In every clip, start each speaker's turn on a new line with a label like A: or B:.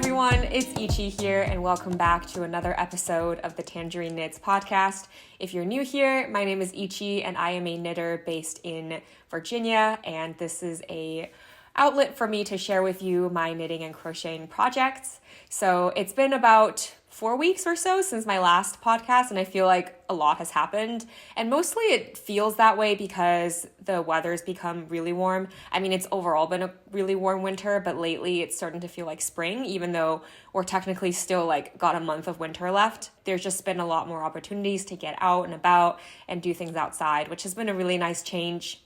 A: everyone, it's Ichi here and welcome back to another episode of the Tangerine Knits podcast. If you're new here, my name is Ichi and I am a knitter based in Virginia, and this is a outlet for me to share with you my knitting and crocheting projects. So it's been about 4 weeks or so since my last podcast, and I feel like a lot has happened. And mostly it feels that way because the weather's become really warm. I mean, it's overall been a really warm winter, but lately it's starting to feel like spring, even though we're technically still got a month of winter left. There's just been a lot more opportunities to get out and about and do things outside, which has been a really nice change.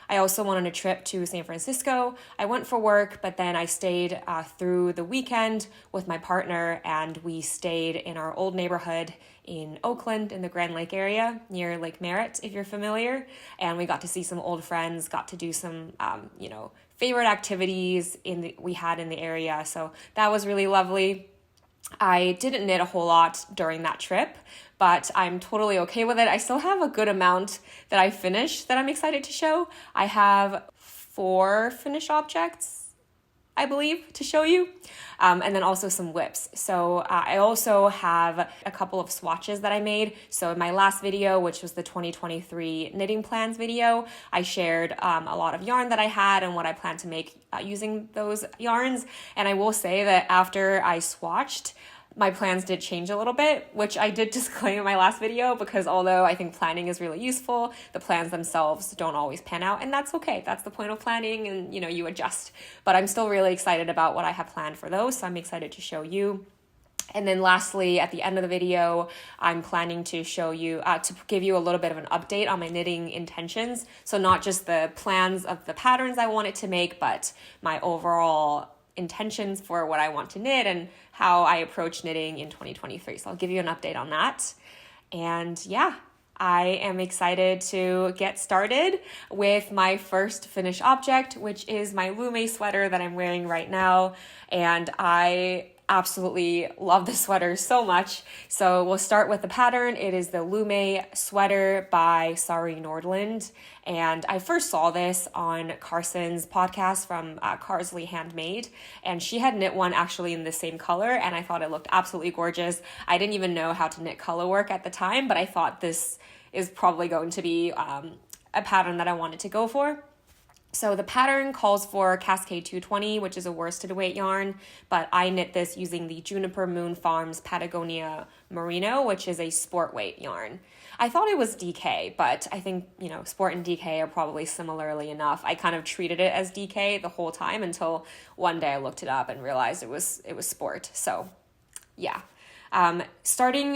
A: I also went on a trip to San Francisco. I went for work, but then I stayed through the weekend with my partner, and we stayed in our old neighborhood in Oakland in the Grand Lake area near Lake Merritt, if you're familiar. And we got to see some old friends, got to do some, favorite activities we had in the area. So that was really lovely. I didn't knit a whole lot during that trip, but I'm totally okay with it. I still have a good amount that I finished that I'm excited to show. I have 4 finished objects, I believe, to show you, and then also some whips. So I also have a couple of swatches that I made. So in my last video, which was the 2023 knitting plans video, I shared a lot of yarn that I had and what I plan to make using those yarns. And I will say that after I swatched, my plans did change a little bit, which I did disclaim in my last video, because although I think planning is really useful, the plans themselves don't always pan out, and that's okay. That's the point of planning, and you adjust. But I'm still really excited about what I have planned for those, so I'm excited to show you. And then lastly, at the end of the video, I'm planning to show you, to give you a little bit of an update on my knitting intentions. So not just the plans of the patterns I wanted to make, but my overall intentions for what I want to knit and how I approach knitting in 2023. So I'll give you an update on that. And yeah, I am excited to get started with my first finished object, which is my Lumme sweater that I'm wearing right now. And I absolutely love this sweater so much. So we'll start with the pattern. It is the Lumme Sweater by Sari Nordland. And I first saw this on Carson's podcast from Carsley Handmade. And she had knit one actually in the same color, and I thought it looked absolutely gorgeous. I didn't even know how to knit color work at the time, but I thought this is probably going to be a pattern that I wanted to go for. So the pattern calls for Cascade 220, which is a worsted weight yarn, but I knit this using the Juniper Moon Farms Patagonia Merino, which is a sport weight yarn. I thought it was DK, but I think, sport and DK are probably similarly enough. I kind of treated it as DK the whole time until one day I looked it up and realized it was sport. So yeah. Starting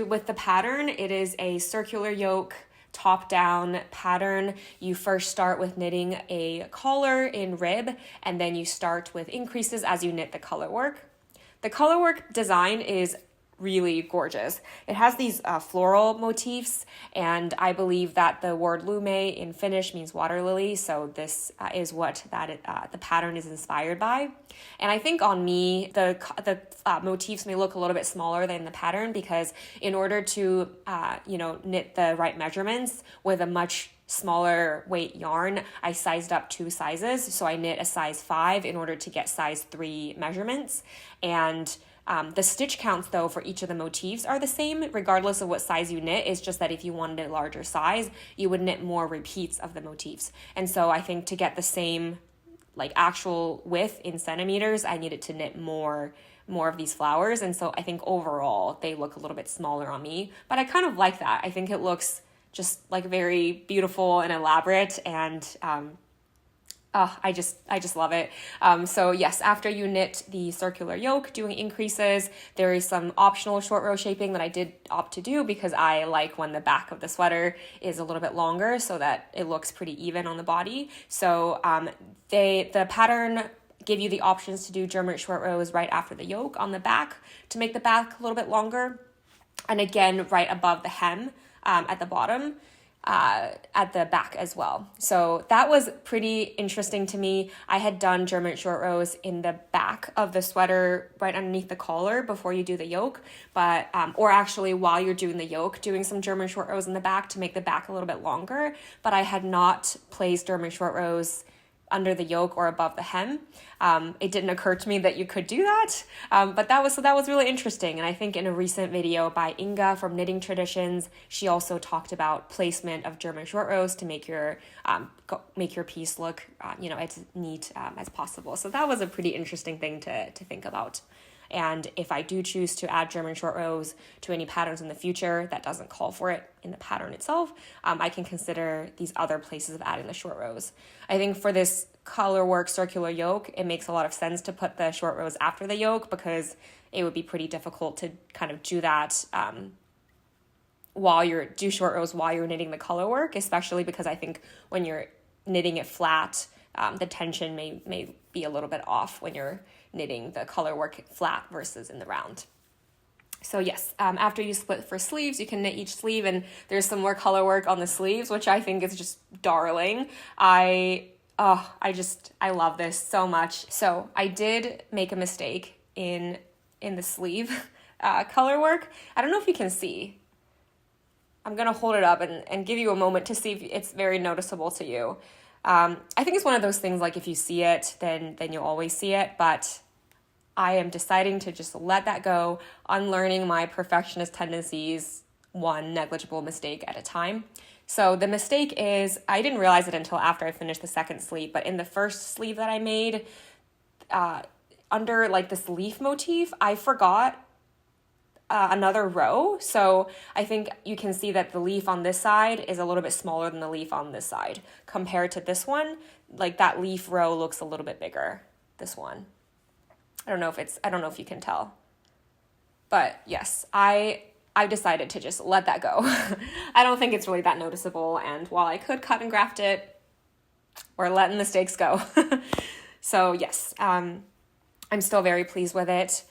A: with the pattern, it is a circular yoke top-down pattern. You first start with knitting a collar in rib, and then you start with increases as you knit the color work. The color work design is really gorgeous. It has these floral motifs, and I believe that the word lume in Finnish means water lily, so this is what the pattern is inspired by. And I think on me, the motifs may look a little bit smaller than the pattern, because in order to knit the right measurements with a much smaller weight yarn, I sized up 2 sizes. So I knit a size 5 in order to get size 3 measurements. And the stitch counts, though, for each of the motifs are the same, regardless of what size you knit. It's just that if you wanted a larger size, you would knit more repeats of the motifs. And so I think to get the same actual width in centimeters, I needed to knit more of these flowers. And so I think overall they look a little bit smaller on me, but I kind of like that. I think it looks just very beautiful and elaborate, and I just love it. So yes, after you knit the circular yoke, doing increases, there is some optional short row shaping that I did opt to do because I like when the back of the sweater is a little bit longer so that it looks pretty even on the body. So the pattern give you the options to do German short rows right after the yoke on the back to make the back a little bit longer. And again, right above the hem at the bottom. At the back as well. So that was pretty interesting to me. I had done German short rows in the back of the sweater right underneath the collar before you do the yoke, but or actually while you're doing the yoke, doing some German short rows in the back to make the back a little bit longer, but I had not placed German short rows under the yoke or above the hem. It didn't occur to me that you could do that, but that was really interesting. And I think in a recent video by Inga from Knitting Traditions, she also talked about placement of German short rows to make your piece look as neat as possible. So that was a pretty interesting thing to think about. And if I do choose to add German short rows to any patterns in the future that doesn't call for it in the pattern itself, I can consider these other places of adding the short rows. I think for this colorwork circular yoke, it makes a lot of sense to put the short rows after the yoke, because it would be pretty difficult to kind of do that do short rows while you're knitting the colorwork, especially because I think when you're knitting it flat, the tension may be a little bit off when you're knitting the colorwork flat versus in the round. So yes, after you split for sleeves, you can knit each sleeve, and there's some more colorwork on the sleeves, which I think is just darling. I love this so much. So I did make a mistake in the sleeve colorwork. I don't know if you can see. I'm gonna hold it up and give you a moment to see if it's very noticeable to you. I think it's one of those things, like if you see it, then you'll always see it, but I am deciding to just let that go, unlearning my perfectionist tendencies, one negligible mistake at a time. So the mistake is, I didn't realize it until after I finished the second sleeve, but in the first sleeve that I made, under like this leaf motif, I forgot another row. So I think you can see that the leaf on this side is a little bit smaller than the leaf on this side. Compared to this one, like that leaf row looks a little bit bigger, this one. I don't know if you can tell. But yes, I decided to just let that go. I don't think it's really that noticeable, and while I could cut and graft it, we're letting mistakes go. So yes, I'm still very pleased with it.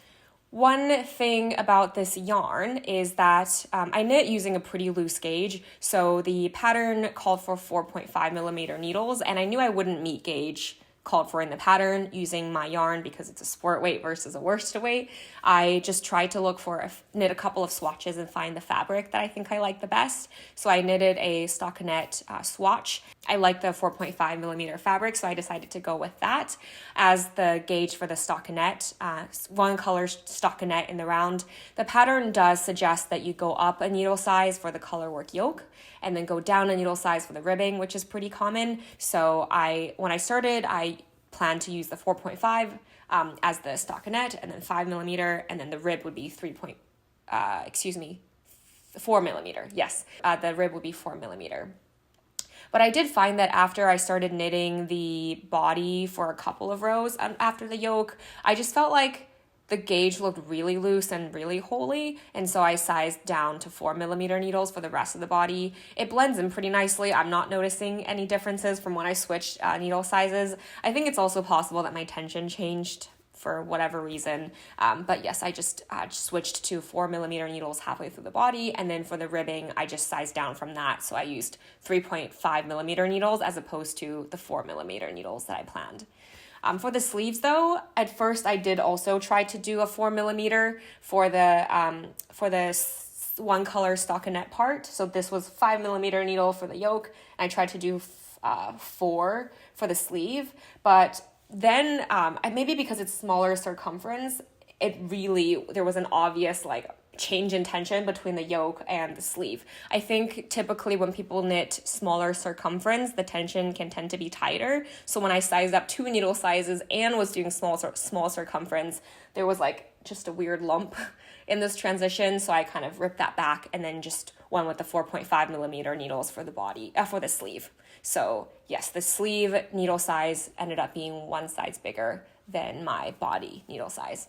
A: One thing about this yarn is that I knit using a pretty loose gauge. So the pattern called for 4.5 millimeter needles, and I knew I wouldn't meet gauge called for in the pattern using my yarn because it's a sport weight versus a worsted weight. I just tried to knit a couple of swatches and find the fabric that I think I like the best. So I knitted a stockinette swatch. I like the 4.5 millimeter fabric, so I decided to go with that as the gauge for the stockinette, one color stockinette in the round. The pattern does suggest that you go up a needle size for the colorwork yoke and then go down a needle size for the ribbing, which is pretty common. So when I started, I planned to use the 4.5 as the stockinette, and then 5 millimeter, and then the rib would be 4 millimeter. Yes, the rib would be 4 millimeter. But I did find that after I started knitting the body for a couple of rows after the yoke, I just felt like the gauge looked really loose and really holy, and so I sized down to 4 millimeter needles for the rest of the body. It blends in pretty nicely. I'm not noticing any differences from when I switched needle sizes. I think it's also possible that my tension changed for whatever reason, but yes, I just switched to 4 millimeter needles halfway through the body, and then for the ribbing, I just sized down from that, so I used 3.5 millimeter needles as opposed to the 4 millimeter needles that I planned. For the sleeves though, at first I did also try to do a 4 millimeter for the one color stockinette part. So this was 5 millimeter needle for the yoke, and I tried to do 4 for the sleeve. But then maybe because it's smaller circumference, there was an obvious change in tension between the yoke and the sleeve. I think typically when people knit smaller circumference, the tension can tend to be tighter. So when I sized up 2 needle sizes and was doing small circumference, there was just a weird lump in this transition. So I kind of ripped that back and then just went with the 4.5 millimeter needles for the body, for the sleeve. So yes, the sleeve needle size ended up being 1 size bigger than my body needle size.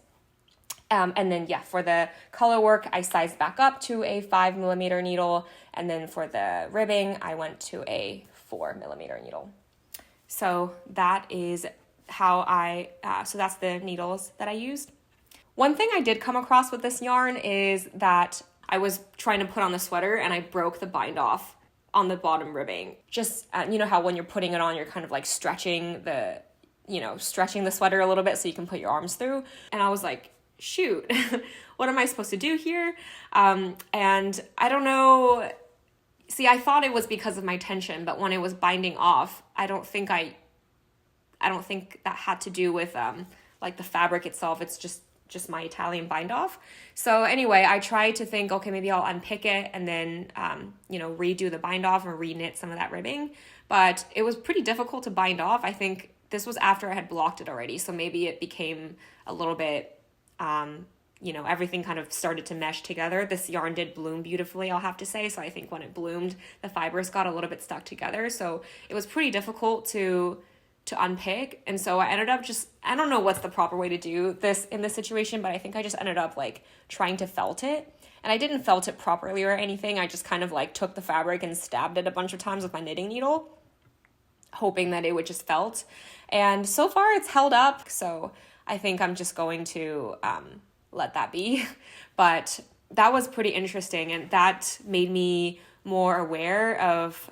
A: And then, for the color work, I sized back up to a 5 millimeter needle. And then for the ribbing, I went to a 4 millimeter needle. So that is how so that's the needles that I used. One thing I did come across with this yarn is that I was trying to put on the sweater and I broke the bind off on the bottom ribbing. Just, you know how when you're putting it on, you're kind of stretching the sweater a little bit so you can put your arms through. And I was like, shoot, what am I supposed to do here? And I don't know. See, I thought it was because of my tension, but when it was binding off, I don't think I I don't think that had to do with like the fabric itself. It's just my Italian bind off. So anyway, I tried to think, okay, maybe I'll unpick it and then, redo the bind off and re-knit some of that ribbing. But it was pretty difficult to bind off. I think this was after I had blocked it already. So maybe it became a little bit, everything kind of started to mesh together. This yarn did bloom beautifully, I'll have to say. So I think when it bloomed, the fibers got a little bit stuck together. So it was pretty difficult to unpick. And so I ended up I don't know what's the proper way to do this in this situation, but I think I just ended up like trying to felt it. And I didn't felt it properly or anything. I just kind of like took the fabric and stabbed it a bunch of times with my knitting needle, hoping that it would just felt. And so far it's held up. So I think I'm just going to let that be. But that was pretty interesting. And that made me more aware of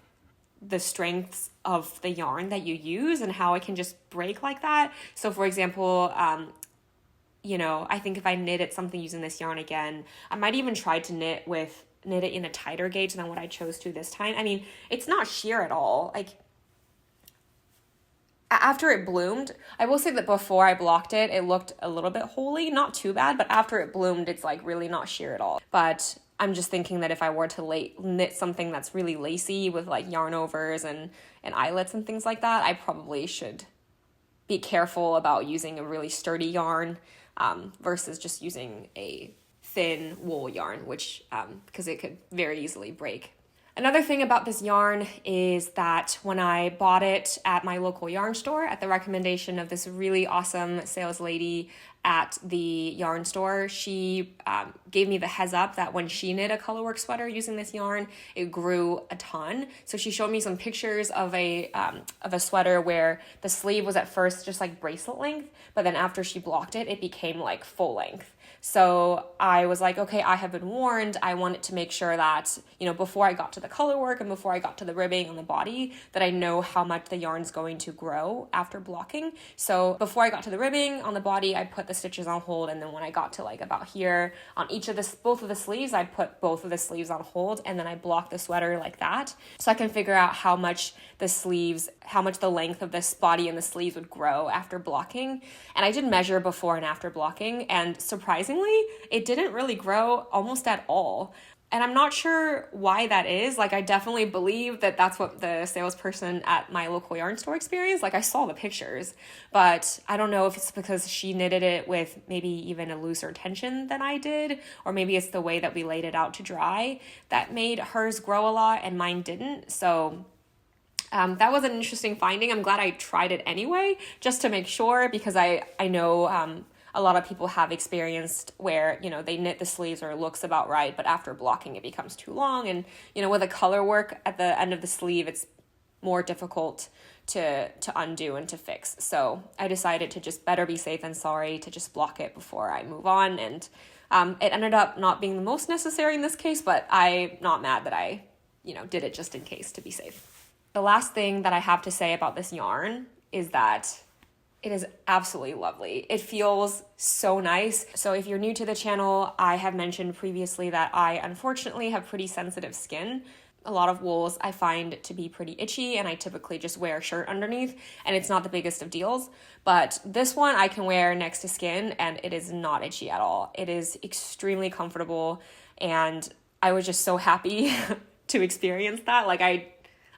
A: the strengths of the yarn that you use and how it can just break like that. So for example, I think if I knitted something using this yarn again, I might even try to knit it in a tighter gauge than what I chose to this time. I mean, it's not sheer at all. Like after it bloomed, I will say that before I blocked it, it looked a little bit holy, not too bad, but after it bloomed, it's like really not sheer at all. But I'm just thinking that if I were to knit something that's really lacy with like yarn overs and eyelets and things like that, I probably should be careful about using a really sturdy yarn versus just using a thin wool yarn, which because it could very easily break. Another thing about this yarn is that when I bought it at my local yarn store at the recommendation of this really awesome sales lady at the yarn store, she gave me the heads up that when she knit a colorwork sweater using this yarn, it grew a ton. So she showed me some pictures of a sweater where the sleeve was at first just like bracelet length, but then after she blocked it, it became like full length. So I was like, okay, I have been warned. I wanted to make sure that, before I got to the color work and before I got to the ribbing on the body, that I know how much the yarn's going to grow after blocking. So before I got to the ribbing on the body, I put the stitches on hold. And then when I got to like about here on both of the sleeves, I put both of the sleeves on hold and then I blocked the sweater like that. So I can figure out how much the length of this body and the sleeves would grow after blocking. And I did measure before and after blocking, and surprisingly, it didn't really grow almost at all. And I'm not sure why that is. Like, I definitely believe that that's what the salesperson at my local yarn store experienced. Like, I saw the pictures, but I don't know if it's because she knitted it with maybe even a looser tension than I did, or maybe it's the way that we laid it out to dry that made hers grow a lot and mine didn't. So that was an interesting finding. I'm glad I tried it anyway, just to make sure, because I know a lot of people have experienced where, they knit the sleeves or it looks about right, but after blocking it becomes too long. And, with a color work at the end of the sleeve, it's more difficult to undo and to fix. So I decided to just better be safe than sorry, to just block it before I move on. And it ended up not being the most necessary in this case, but I'm not mad that I, did it just in case to be safe. The last thing that I have to say about this yarn is that it is absolutely lovely. It feels so nice. So if you're new to the channel, I have mentioned previously that I unfortunately have pretty sensitive skin. A lot of wools I find to be pretty itchy, and I typically just wear a shirt underneath, and it's not the biggest of deals. But this one I can wear next to skin and it is not itchy at all. It is extremely comfortable, and I was just so happy to experience that. Like,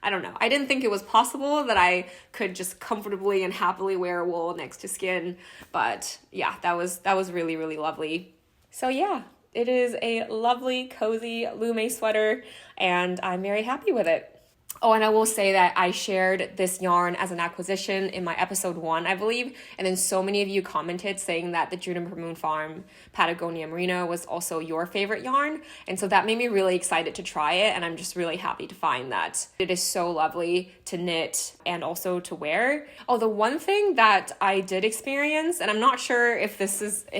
A: I don't know. I didn't think it was possible that I could just comfortably and happily wear wool next to skin. But yeah, that was really, really lovely. So yeah, it is a lovely, cozy Lumme sweater, and I'm very happy with it. Oh, and I will say that I shared this yarn as an acquisition in my episode 1, I believe. And then so many of you commented saying that the Juniper Moon Farm Patagonia Merino was also your favorite yarn. And so that made me really excited to try it. And I'm just really happy to find that it is so lovely to knit and also to wear. Oh, the one thing that I did experience, and I'm not sure if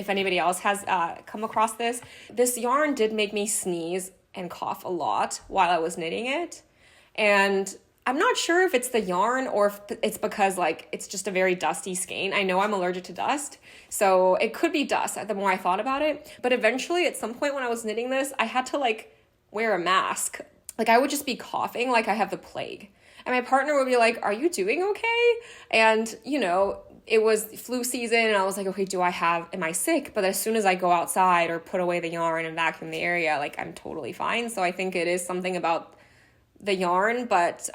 A: anybody else has come across this yarn did make me sneeze and cough a lot while I was knitting it. And I'm not sure if it's the yarn or if it's because it's just a very dusty skein. I know I'm allergic to dust, so it could be dust the more I thought about it. But eventually at some point when I was knitting this, I had to wear a mask. I would just be coughing like I have the plague. And my partner would be like, are you doing okay? And, it was flu season and I was like, okay, am I sick? But as soon as I go outside or put away the yarn and vacuum the area, like I'm totally fine. So I think it is something about the yarn, but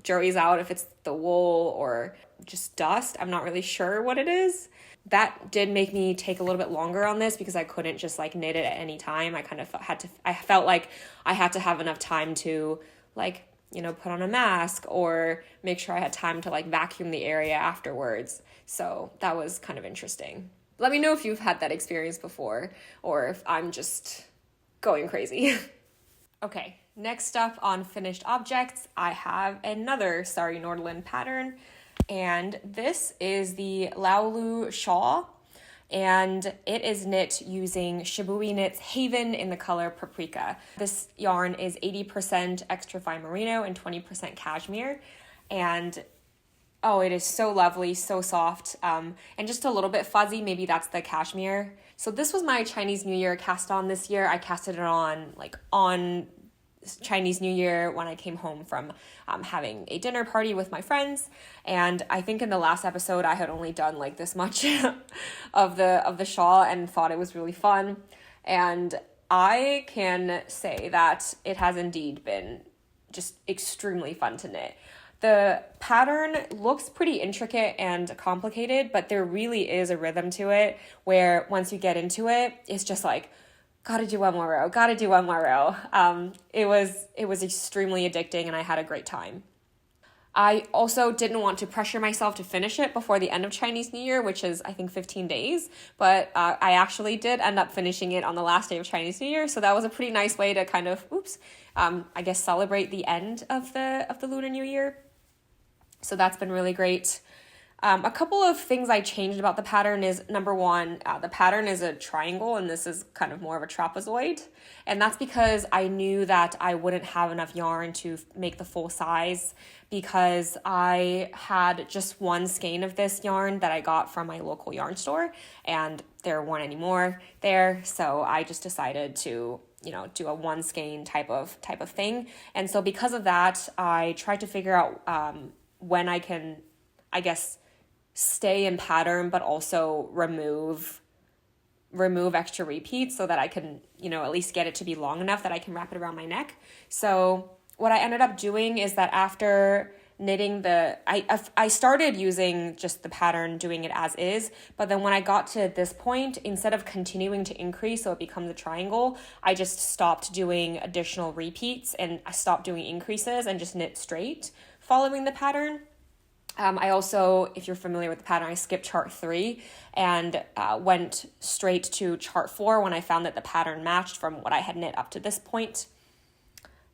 A: jury's out if it's the wool or just dust. I'm not really sure what it is. That did make me take a little bit longer on this because I couldn't just like knit it at any time. I felt like I had to have enough time to like, put on a mask or make sure I had time to like vacuum the area afterwards. So that was kind of interesting. Let me know if you've had that experience before or if I'm just going crazy. Okay, next up on finished objects, I have another Sari Nordland pattern, and this is the Laulu Shawl, and it is knit using Shibui Knits Haven in the color Paprika. This yarn is 80% extra fine merino and 20% cashmere, and it is so lovely, so soft, and just a little bit fuzzy. Maybe that's the cashmere. So this was my Chinese New Year cast on this year. I casted it on Chinese New Year when I came home from having a dinner party with my friends. And I think in the last episode, I had only done like this much of the shawl and thought it was really fun. And I can say that it has indeed been just extremely fun to knit. The pattern looks pretty intricate and complicated, but there really is a rhythm to it where once you get into it, it's just like, gotta do one more row. It was extremely addicting and I had a great time. I also didn't want to pressure myself to finish it before the end of Chinese New Year, which is, I think, 15 days. But I actually did end up finishing it on the last day of Chinese New Year. So that was a pretty nice way to kind of, I guess, celebrate the end of the Lunar New Year. So that's been really great. A couple of things I changed about the pattern is, number one, the pattern is a triangle and this is kind of more of a trapezoid. And that's because I knew that I wouldn't have enough yarn to make the full size because I had just one skein of this yarn that I got from my local yarn store and there weren't any more there. So I just decided to, do a one skein type of thing. And so because of that, I tried to figure out when I can, I guess, stay in pattern, but also remove extra repeats so that I can, at least get it to be long enough that I can wrap it around my neck. So what I ended up doing is that after knitting I started using just the pattern, doing it as is, but then when I got to this point, instead of continuing to increase so it becomes a triangle, I just stopped doing additional repeats and I stopped doing increases and just knit straight following the pattern. I also, if you're familiar with the pattern, I skipped chart 3 and went straight to chart 4 when I found that the pattern matched from what I had knit up to this point.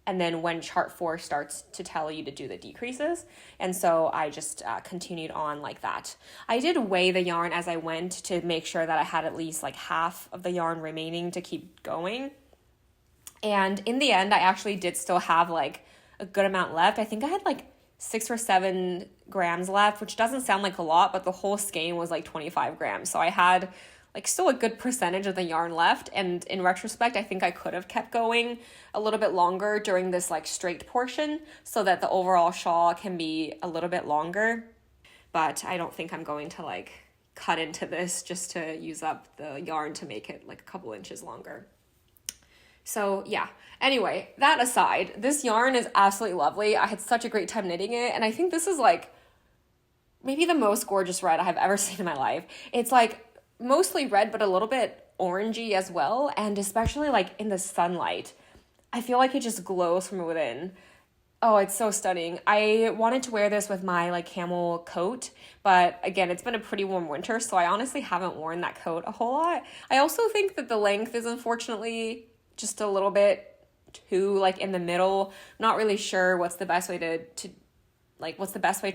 A: And then when chart 4 starts to tell you to do the decreases. And so I just continued on like that. I did weigh the yarn as I went to make sure that I had at least like half of the yarn remaining to keep going. And in the end, I actually did still have like a good amount left. I think I had like 6 or 7 grams left, which doesn't sound like a lot, but the whole skein was like 25 grams. So I had like still a good percentage of the yarn left. And in retrospect, I think I could have kept going a little bit longer during this like straight portion so that the overall shawl can be a little bit longer. But I don't think I'm going to like cut into this just to use up the yarn to make it like a couple inches longer. So yeah, anyway, that aside, this yarn is absolutely lovely. I had such a great time knitting it. And I think this is like maybe the most gorgeous red I have ever seen in my life. It's like mostly red, but a little bit orangey as well. And especially like in the sunlight, I feel like it just glows from within. Oh, it's so stunning. I wanted to wear this with my like camel coat, but again, it's been a pretty warm winter, so I honestly haven't worn that coat a whole lot. I also think that the length is unfortunately just a little bit too like in the middle. Not really sure what's the best way to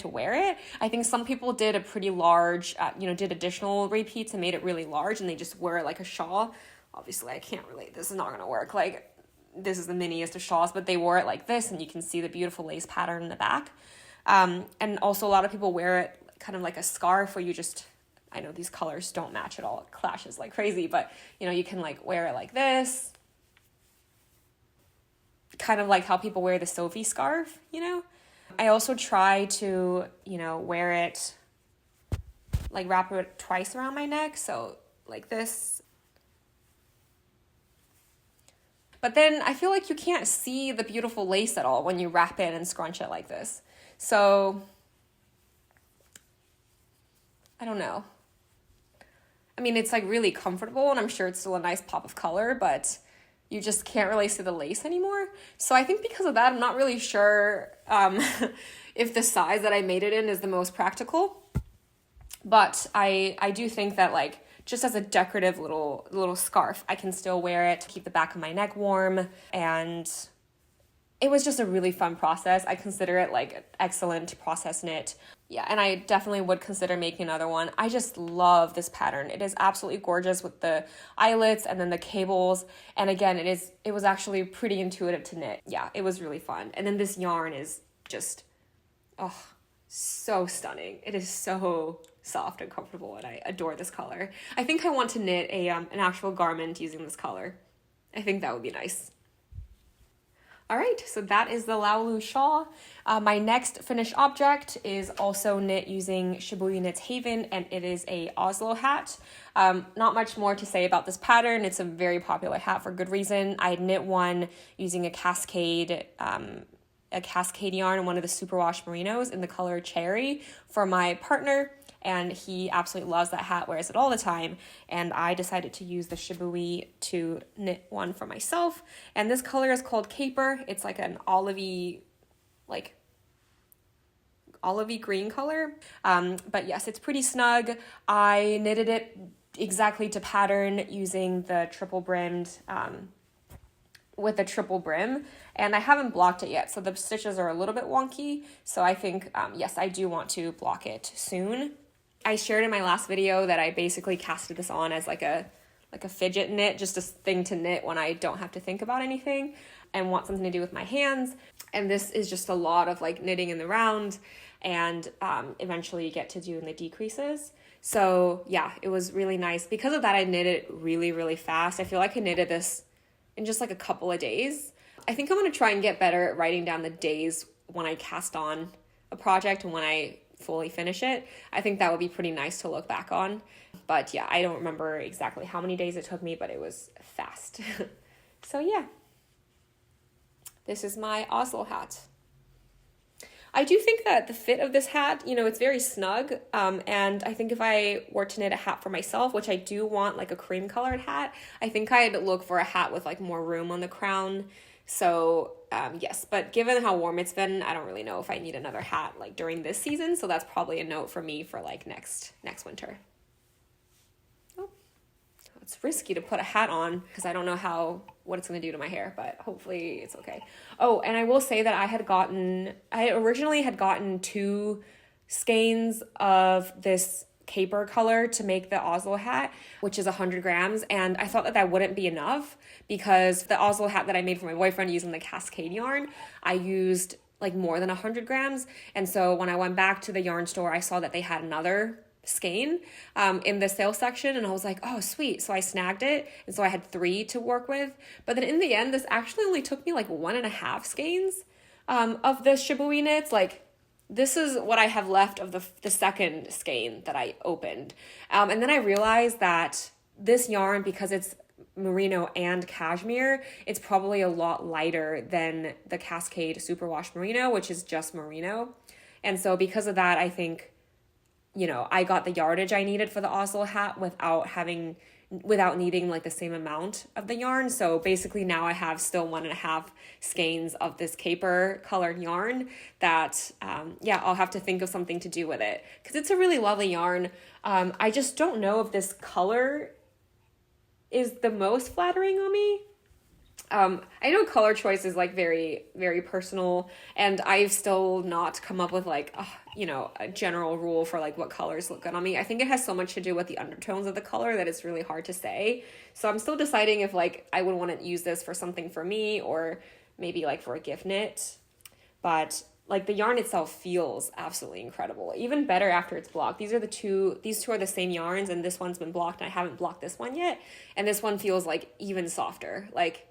A: wear it. I think some people did a pretty large, did additional repeats and made it really large and they just wear it like a shawl. Obviously, I can't relate. This is not going to work. Like, this is the miniest of shawls, but they wore it like this and you can see the beautiful lace pattern in the back. And also a lot of people wear it kind of like a scarf where you just, I know these colors don't match at all. It clashes like crazy, but you can like wear it like this. Kind of like how people wear the Sophie scarf, I also try to, wear it, like wrap it twice around my neck. So like this. But then I feel like you can't see the beautiful lace at all when you wrap it and scrunch it like this. So I don't know. I mean, it's like really comfortable and I'm sure it's still a nice pop of color, but you just can't really see the lace anymore. So I think because of that, I'm not really sure if the size that I made it in is the most practical. But I do think that like just as a decorative little scarf, I can still wear it to keep the back of my neck warm. And it was just a really fun process. I consider it like an excellent process knit. Yeah, and I definitely would consider making another one. I just love this pattern. It is absolutely gorgeous with the eyelets and then the cables. And again, it was actually pretty intuitive to knit. Yeah, it was really fun. And then this yarn is just, so stunning. It is so soft and comfortable, and I adore this color. I think I want to knit an actual garment using this color. I think that would be nice. All right, so that is the Laulu Shawl. My next finished object is also knit using Shibui Knits Haven, and it is a Oslo hat. Not much more to say about this pattern. It's a very popular hat for good reason. I knit one using a cascade yarn and one of the superwash merinos in the color cherry for my partner, and he absolutely loves that hat, wears it all the time, and I decided to use the Shibui to knit one for myself. And this color is called Caper. It's like an olivey green color, but yes, it's pretty snug. I knitted it exactly to pattern using the triple brimmed with a triple brim, and I haven't blocked it yet, so the stitches are a little bit wonky. So I think yes, I do want to block it soon. I shared in my last video that I basically casted this on as like a fidget knit, just a thing to knit when I don't have to think about anything and want something to do with my hands. And this is just a lot of like knitting in the round and eventually you get to do in the decreases. So yeah, it was really nice. Because of that, I knit it really, really fast. I feel like I knitted this in just like a couple of days. I think I'm going to try and get better at writing down the days when I cast on a project and when I fully finish it. I think that would be pretty nice to look back on. But yeah, I don't remember exactly how many days it took me, but it was fast. So yeah, this is my Oslo hat. I do think that the fit of this hat, it's very snug. And I think if I were to knit a hat for myself, which I do want like a cream colored hat, I think I'd look for a hat with like more room on the crown. So yes, but given how warm it's been, I don't really know if I need another hat like during this season. So that's probably a note for me for like next winter. Oh, it's risky to put a hat on because I don't know what it's going to do to my hair, but hopefully it's okay. Oh, and I will say that I originally had gotten 2 skeins of this caper color to make the Oslo hat, which is 100 grams. And I thought that wouldn't be enough because the Oslo hat that I made for my boyfriend using the cascade yarn, I used like more than 100 grams. And so when I went back to the yarn store, I saw that they had another skein in the sale section, and I was like, oh sweet. So I snagged it, and so I had 3 to work with. But then in the end, this actually only took me like 1.5 skeins of the Shibui knits. Like, this is what I have left of the second skein that I opened. And then I realized that this yarn, because it's merino and cashmere, it's probably a lot lighter than the Cascade Superwash Merino, which is just merino. And so because of that, I think, I got the yardage I needed for the Oslo hat without needing like the same amount of the yarn. So basically now I have still 1.5 skeins of this caper colored yarn that, I'll have to think of something to do with it because it's a really lovely yarn. I just don't know if this color is the most flattering on me. I know color choice is like very, very personal, and I've still not come up with like, a general rule for like what colors look good on me. I think it has so much to do with the undertones of the color that it's really hard to say. So I'm still deciding if like I would want to use this for something for me or maybe like for a gift knit. But like the yarn itself feels absolutely incredible, even better after it's blocked. These two are the same yarns, and this one's been blocked and I haven't blocked this one yet. And this one feels like even softer. Like,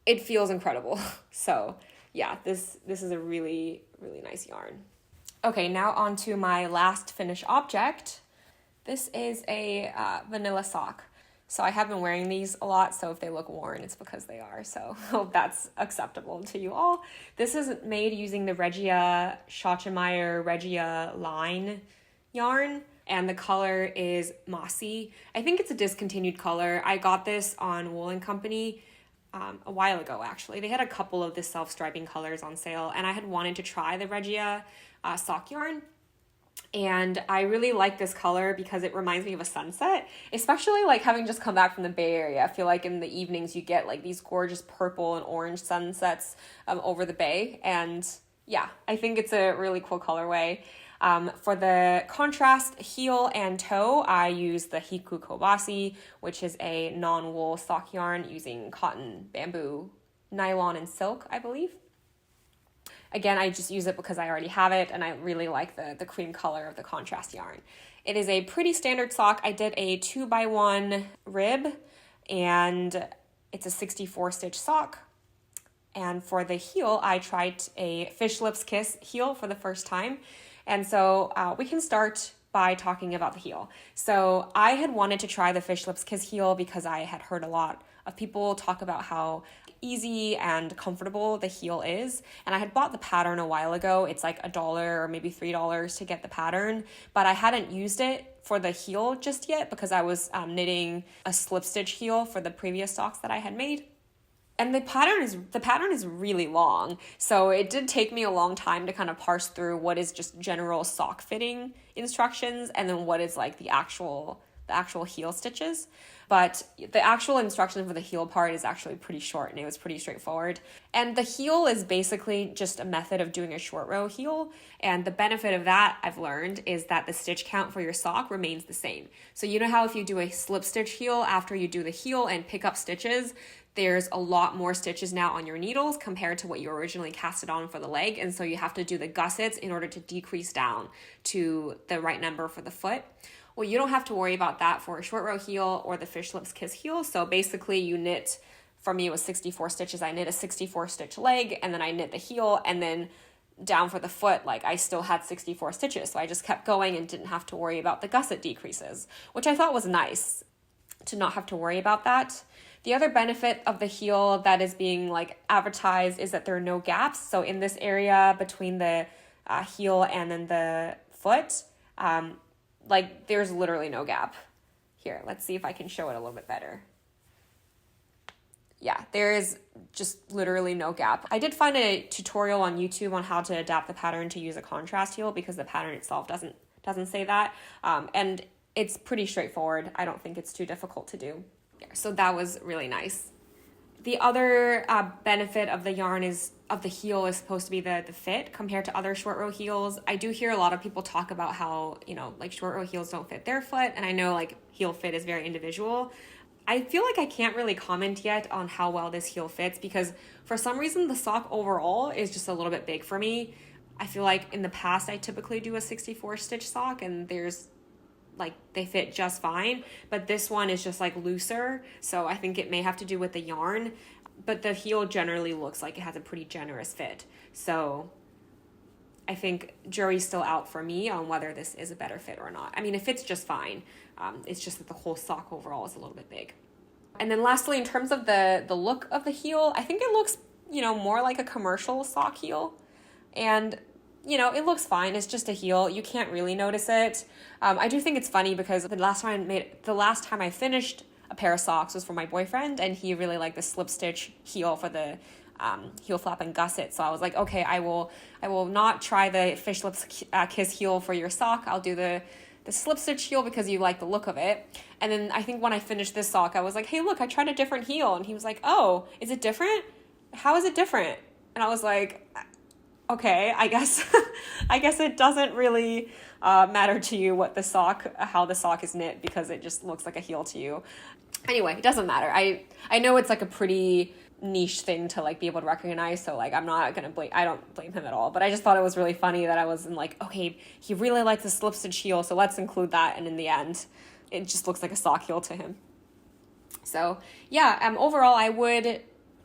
A: it feels incredible. So yeah, this is a really, really nice yarn. Okay, now on to my last finished object. This is a vanilla sock. So I have been wearing these a lot, so if they look worn, it's because they are. So hope that's acceptable to you all. This is made using the Schachenmayr Regia Line yarn, and the color is Masi. I think it's a discontinued color. I got this on Wool & Company a while ago, actually. They had a couple of the self-striping colors on sale, and I had wanted to try the Regia sock yarn. And I really like this color because it reminds me of a sunset, especially like having just come back from the Bay Area. I feel like in the evenings you get like these gorgeous purple and orange sunsets over the bay. And yeah, I think it's a really cool colorway. For the contrast heel and toe, I use the Hiku Kobasi, which is a non-wool sock yarn using cotton, bamboo, nylon, and silk, I believe. Again, I just use it because I already have it, and I really like the cream color of the contrast yarn. It is a pretty standard sock. I did a 2x1 rib, and it's a 64 stitch sock. And for the heel, I tried a Fish Lips Kiss heel for the first time. And so we can start by talking about the heel. So I had wanted to try the Fish Lips Kiss heel because I had heard a lot of people talk about how easy and comfortable the heel is. And I had bought the pattern a while ago. It's like $1 or maybe $3 to get the pattern, but I hadn't used it for the heel just yet because I was knitting a slip stitch heel for the previous socks that I had made. And the pattern is really long. So it did take me a long time to kind of parse through what is just general sock fitting instructions and then what is like the actual heel stitches. But the actual instruction for the heel part is actually pretty short, and it was pretty straightforward. And the heel is basically just a method of doing a short row heel. And the benefit of that, I've learned, is that the stitch count for your sock remains the same. So you know how if you do a slip stitch heel after you do the heel and pick up stitches, there's a lot more stitches now on your needles compared to what you originally casted on for the leg. And so you have to do the gussets in order to decrease down to the right number for the foot. Well, you don't have to worry about that for a short row heel or the Fish Lips Kiss heel. So basically you knit, for me it was 64 stitches. I knit a 64 stitch leg, and then I knit the heel, and then down for the foot, like I still had 64 stitches. So I just kept going and didn't have to worry about the gusset decreases, which I thought was nice to not have to worry about that. The other benefit of the heel that is being like advertised is that there are no gaps. So in this area between the heel and then the foot, like there's literally no gap. Here, let's see if I can show it a little bit better. Yeah, there is just literally no gap. I did find a tutorial on YouTube on how to adapt the pattern to use a contrast heel because the pattern itself doesn't say that. And it's pretty straightforward. I don't think it's too difficult to do. So that was really nice. The other benefit of the yarn of the heel is supposed to be the fit compared to other short row heels. I do hear a lot of people talk about how, like short row heels don't fit their foot. And I know like heel fit is very individual. I feel like I can't really comment yet on how well this heel fits because for some reason the sock overall is just a little bit big for me. I feel like in the past I typically do a 64 stitch sock and they fit just fine, but this one is just like looser, so I think it may have to do with the yarn, but the heel generally looks like it has a pretty generous fit, so I think jury's still out for me on whether this is a better fit or not. I mean, it fits just fine, it's just that the whole sock overall is a little bit big. And then lastly, in terms of the look of the heel, I think it looks, more like a commercial sock heel, and it looks fine. It's just a heel. You can't really notice it. I do think it's funny because the last time I finished a pair of socks was for my boyfriend, and he really liked the slip stitch heel for the heel flap and gusset. So I was like, okay, I will not try the Fish Lips Kiss heel for your sock. I'll do the slip stitch heel because you like the look of it. And then I think when I finished this sock, I was like, hey, look, I tried a different heel. And he was like, oh, is it different? How is it different? And I was like, okay, I guess it doesn't really matter to you how the sock is knit because it just looks like a heel to you. Anyway, it doesn't matter. I know it's like a pretty niche thing to like be able to recognize, so like I don't blame him at all, but I just thought it was really funny that I was like, okay, he really likes the slip stitch heel, so let's include that, and in the end, it just looks like a sock heel to him. So yeah, overall I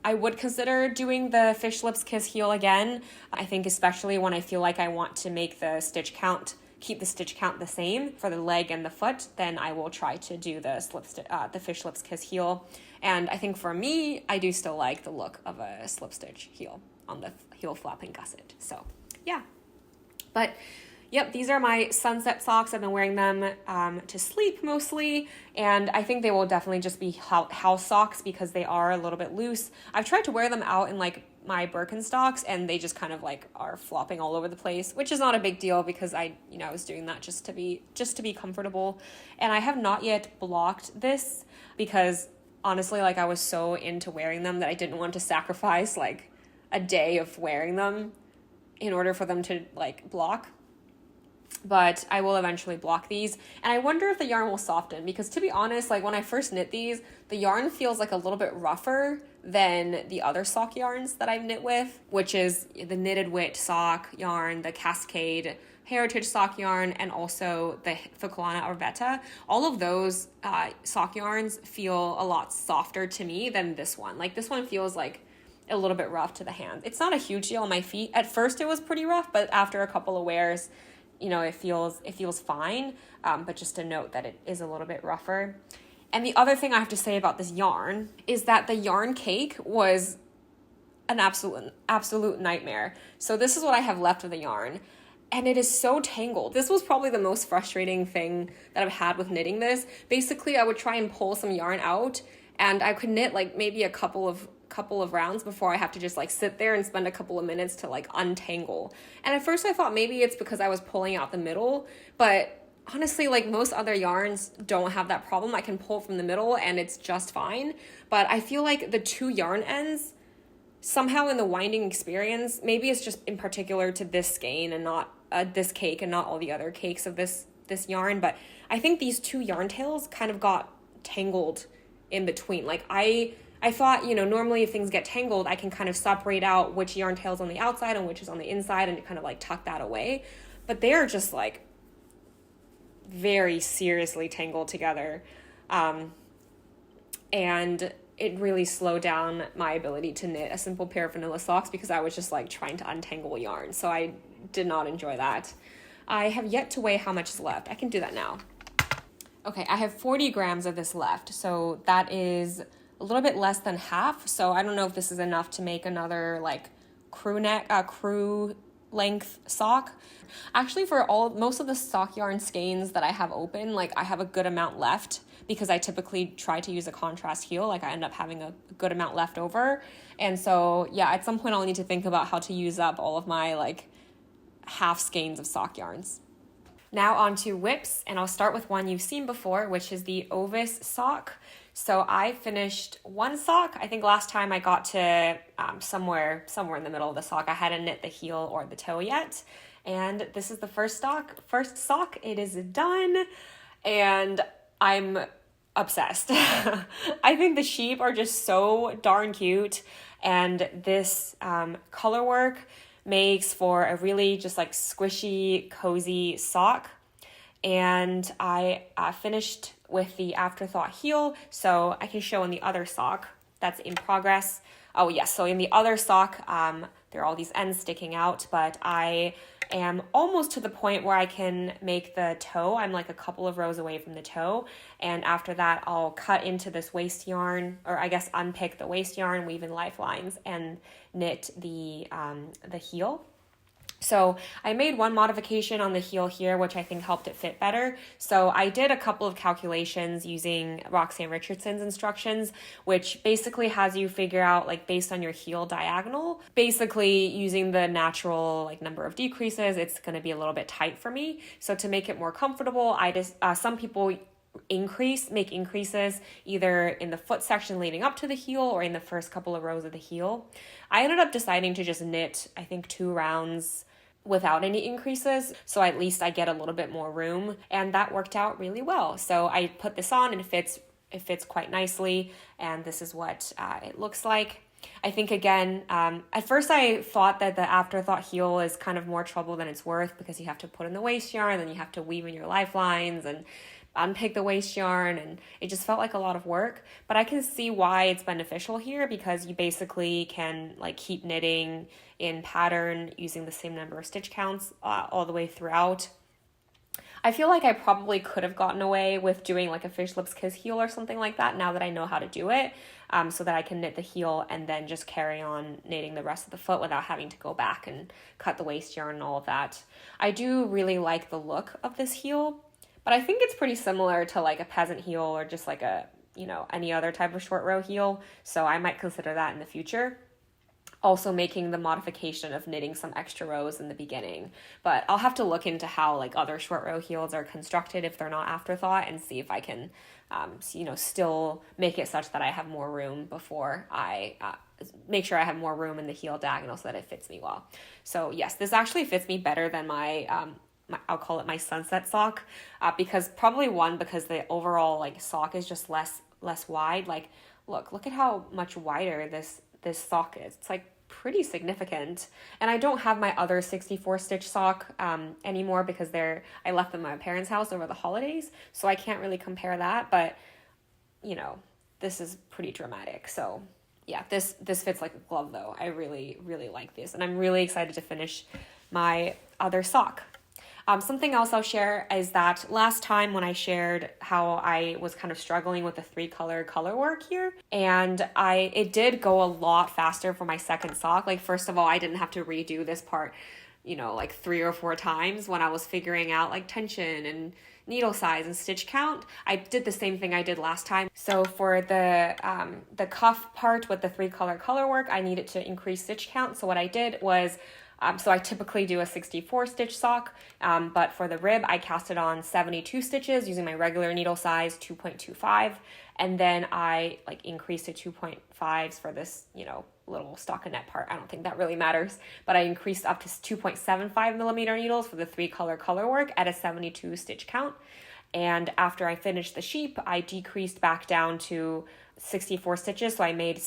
A: I would consider doing the Fish Lips Kiss heel again. I think especially when I feel like I want to make the stitch count, keep the stitch count the same for the leg and the foot, then I will try to do the Fish Lips Kiss heel. And I think for me, I do still like the look of a slip stitch heel on the heel flap and gusset. So yeah, but yep, these are my sunset socks. I've been wearing them to sleep mostly, and I think they will definitely just be house socks because they are a little bit loose. I've tried to wear them out in like my Birkenstocks, and they just kind of like are flopping all over the place, which is not a big deal because I was doing that just to be comfortable. And I have not yet blocked this because honestly, like I was so into wearing them that I didn't want to sacrifice like a day of wearing them in order for them to like block. But I will eventually block these. And I wonder if the yarn will soften because, to be honest, like when I first knit these, the yarn feels like a little bit rougher than the other sock yarns that I've knit with, which is the Knitted Wit sock yarn, the Cascade Heritage sock yarn, and also the Filcolana Arwetta. All of those sock yarns feel a lot softer to me than this one. Like this one feels like a little bit rough to the hand. It's not a huge deal on my feet. At first it was pretty rough, but after a couple of wears, it feels fine, but just a note that it is a little bit rougher. And the other thing I have to say about this yarn is that the yarn cake was an absolute nightmare. So this is what I have left of the yarn, and it is so tangled. This was probably the most frustrating thing that I've had with knitting this. Basically, I would try and pull some yarn out, and I could knit like maybe a couple of rounds before I have to just like sit there and spend a couple of minutes to like untangle. And at first I thought maybe it's because I was pulling out the middle, but honestly, like most other yarns don't have that problem. I can pull from the middle and it's just fine. But I feel like the two yarn ends somehow in the winding experience, maybe it's just in particular to this skein and not this cake and not all the other cakes of this yarn, but I think these two yarn tails kind of got tangled in between. Like I thought, normally if things get tangled, I can kind of separate out which yarn tail's on the outside and which is on the inside and kind of like tuck that away. But they're just like very seriously tangled together. And it really slowed down my ability to knit a simple pair of vanilla socks because I was just like trying to untangle yarn. So I did not enjoy that. I have yet to weigh how much is left. I can do that now. Okay, I have 40 grams of this left. So that is a little bit less than half. So I don't know if this is enough to make another like crew length sock. Actually, for most of the sock yarn skeins that I have open, like I have a good amount left because I typically try to use a contrast heel. Like I end up having a good amount left over. And so yeah, at some point I'll need to think about how to use up all of my like half skeins of sock yarns. Now on to whips, and I'll start with one you've seen before, which is the ovis sock. So I finished one sock. I think last time I got to somewhere in the middle of the sock. I hadn't knit the heel or the toe yet. And this is the first sock. It is done, and I'm obsessed. I think the sheep are just so darn cute, and this color work makes for a really just like squishy, cozy sock. And I finished with the afterthought heel, so I can show in the other sock that's in progress. Oh yes, so in the other sock, there are all these ends sticking out, but I am almost to the point where I can make the toe. I'm like a couple of rows away from the toe, and after that I'll cut into this waist yarn, or I guess unpick the waist yarn, weave in lifelines, and knit the heel. So I made one modification on the heel here, which I think helped it fit better. So I did a couple of calculations using Roxanne Richardson's instructions, which basically has you figure out, like, based on your heel diagonal, basically using the natural like number of decreases, it's going to be a little bit tight for me. So to make it more comfortable, I just some people make increases either in the foot section leading up to the heel or in the first couple of rows of the heel. I ended up deciding to just knit, I think, 2 rounds without any increases, so at least I get a little bit more room, and that worked out really well. So I put this on and it fits quite nicely, and this is what it looks like. I think, again, at first I thought that the afterthought heel is kind of more trouble than it's worth because you have to put in the waist yarn, then you have to weave in your lifelines, and unpick the waist yarn, and it just felt like a lot of work. But I can see why it's beneficial here, because you basically can like keep knitting in pattern using the same number of stitch counts all the way throughout. I feel like I probably could have gotten away with doing like a fish lips kiss heel or something like that now that I know how to do it, so that I can knit the heel and then just carry on knitting the rest of the foot without having to go back and cut the waist yarn and all of that. I do really like the look of this heel, but I think it's pretty similar to like a peasant heel or just like a, any other type of short row heel, so I might consider that in the future. Also making the modification of knitting some extra rows in the beginning, but I'll have to look into how like other short row heels are constructed if they're not afterthought, and see if I can still make it such that I have more room before I make sure I have more room in the heel diagonal so that it fits me well. So yes, this actually fits me better than my I'll call it my sunset sock, because the overall like sock is just less wide. Like look at how much wider this sock is. It's like pretty significant. And I don't have my other 64 stitch sock anymore, because I left them at my parents' house over the holidays, so I can't really compare that. But this is pretty dramatic. So yeah, this fits like a glove though. I really, really like this, and I'm really excited to finish my other sock. Something else I'll share is that last time when I shared how I was kind of struggling with the 3-color color work here, and it did go a lot faster for my second sock. Like, first of all, I didn't have to redo this part, like 3 or 4 times when I was figuring out like tension and needle size and stitch count. I did the same thing I did last time. So for the cuff part with the 3-color color work, I needed to increase stitch count. So what I did was, so I typically do a 64 stitch sock, but for the rib, I cast it on 72 stitches using my regular needle size 2.25. And then I like increased to 2.5s for this, little stockinette part. I don't think that really matters, but I increased up to 2.75 millimeter needles for the 3-color color work at a 72 stitch count. And after I finished the sheep, I decreased back down to 64 stitches. So I made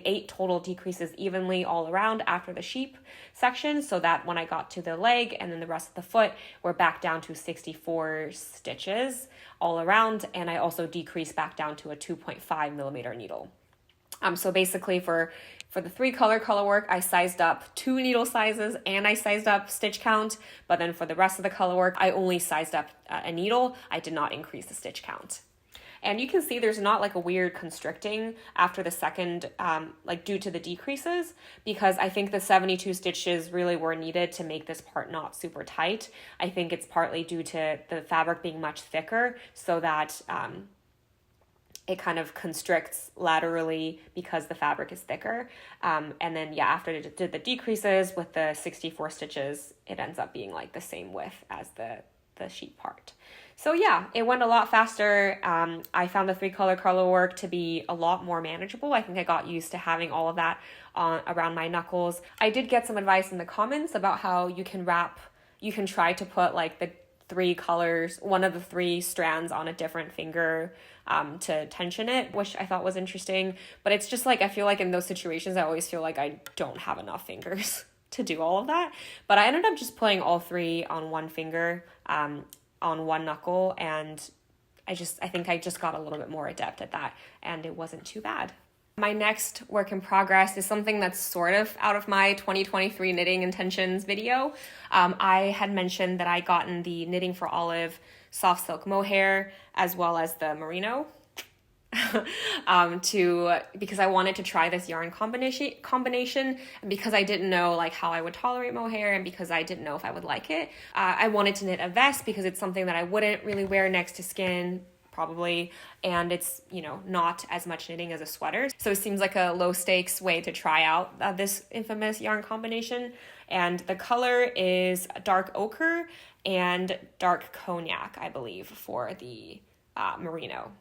A: 8 total decreases evenly all around after the sheep section, so that when I got to the leg and then the rest of the foot, we're back down to 64 stitches all around. And I also decreased back down to a 2.5 millimeter needle. So basically for the 3-color color work, I sized up 2 needle sizes and I sized up stitch count. But then for the rest of the color work, I only sized up a needle. I did not increase the stitch count. And you can see there's not like a weird constricting after the second, like due to the decreases, because I think the 72 stitches really were needed to make this part not super tight. I think it's partly due to the fabric being much thicker, so that it kind of constricts laterally because the fabric is thicker. And then, yeah, after I did the decreases with the 64 stitches, it ends up being like the same width as the sheep part. So yeah, it went a lot faster. I found the 3-color color work to be a lot more manageable. I think I got used to having all of that around my knuckles. I did get some advice in the comments about how you can try to put like the 3 colors, one of the 3 strands on a different finger to tension it, which I thought was interesting. But it's just like, I feel like in those situations, I always feel like I don't have enough fingers to do all of that. But I ended up just putting all 3 on one finger, on one knuckle, and I think I just got a little bit more adept at that, and it wasn't too bad. My next work in progress is something that's sort of out of my 2023 knitting intentions video. I had mentioned that I gotten the Knitting for Olive soft silk mohair as well as the merino because I wanted to try this yarn combination, and because I didn't know like how I would tolerate mohair, and because I didn't know if I would like it. I wanted to knit a vest because it's something that I wouldn't really wear next to skin probably, and it's not as much knitting as a sweater, so it seems like a low stakes way to try out this infamous yarn combination. And the color is dark ochre and dark cognac, I believe, for the merino.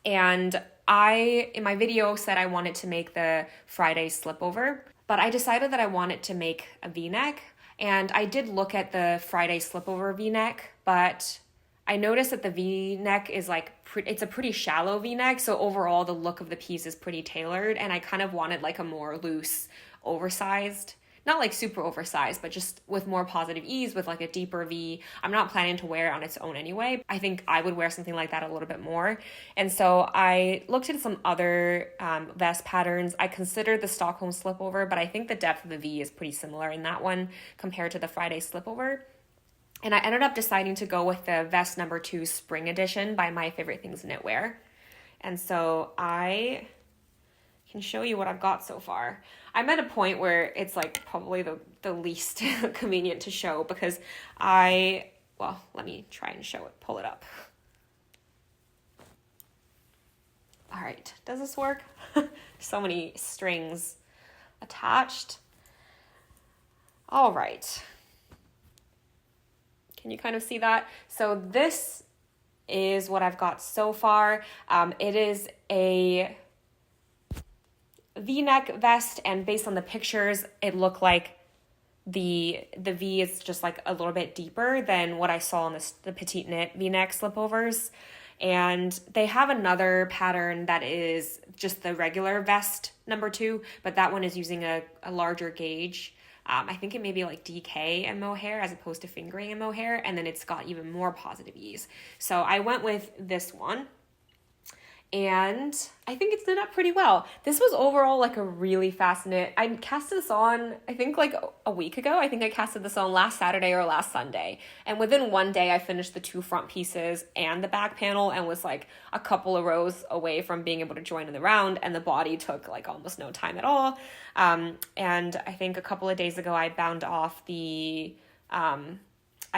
A: And I, in my video, said I wanted to make the Friday slipover, but I decided that I wanted to make a v-neck. And I did look at the Friday slipover v-neck, but I noticed that the v-neck is like, it's a pretty shallow v-neck. So overall, the look of the piece is pretty tailored. And I kind of wanted like a more loose, oversized not like super oversized, but just with more positive ease, with like a deeper V. I'm not planning to wear it on its own anyway. I think I would wear something like that a little bit more. And so I looked at some other vest patterns. I considered the Stockholm slipover, but I think the depth of the V is pretty similar in that one compared to the Friday slipover. And I ended up deciding to go with the vest number 2 spring edition by My Favorite Things Knitwear. And so I can show you what I've got so far. I'm at a point where it's like probably the least convenient to show because well, let me try and show it, pull it up. All right, does this work? So many strings attached. All right. Can you kind of see that? So this is what I've got so far. It is a V-neck vest, and based on the pictures, it looked like the V is just like a little bit deeper than what I saw on the petite knit V-neck slipovers. And they have another pattern that is just the regular vest number 2, but that one is using a larger gauge. I think it may be like DK and Mohair as opposed to fingering and Mohair, and then it's got even more positive ease. So I went with this one, and I think it's knit up pretty well. This was overall like a really fast knit. I casted this on, I think like a week ago. I think I casted this on last Saturday or last Sunday. And within one day, I finished the 2 front pieces and the back panel and was like a couple of rows away from being able to join in the round. And the body took like almost no time at all. And I think a couple of days ago, I bound off I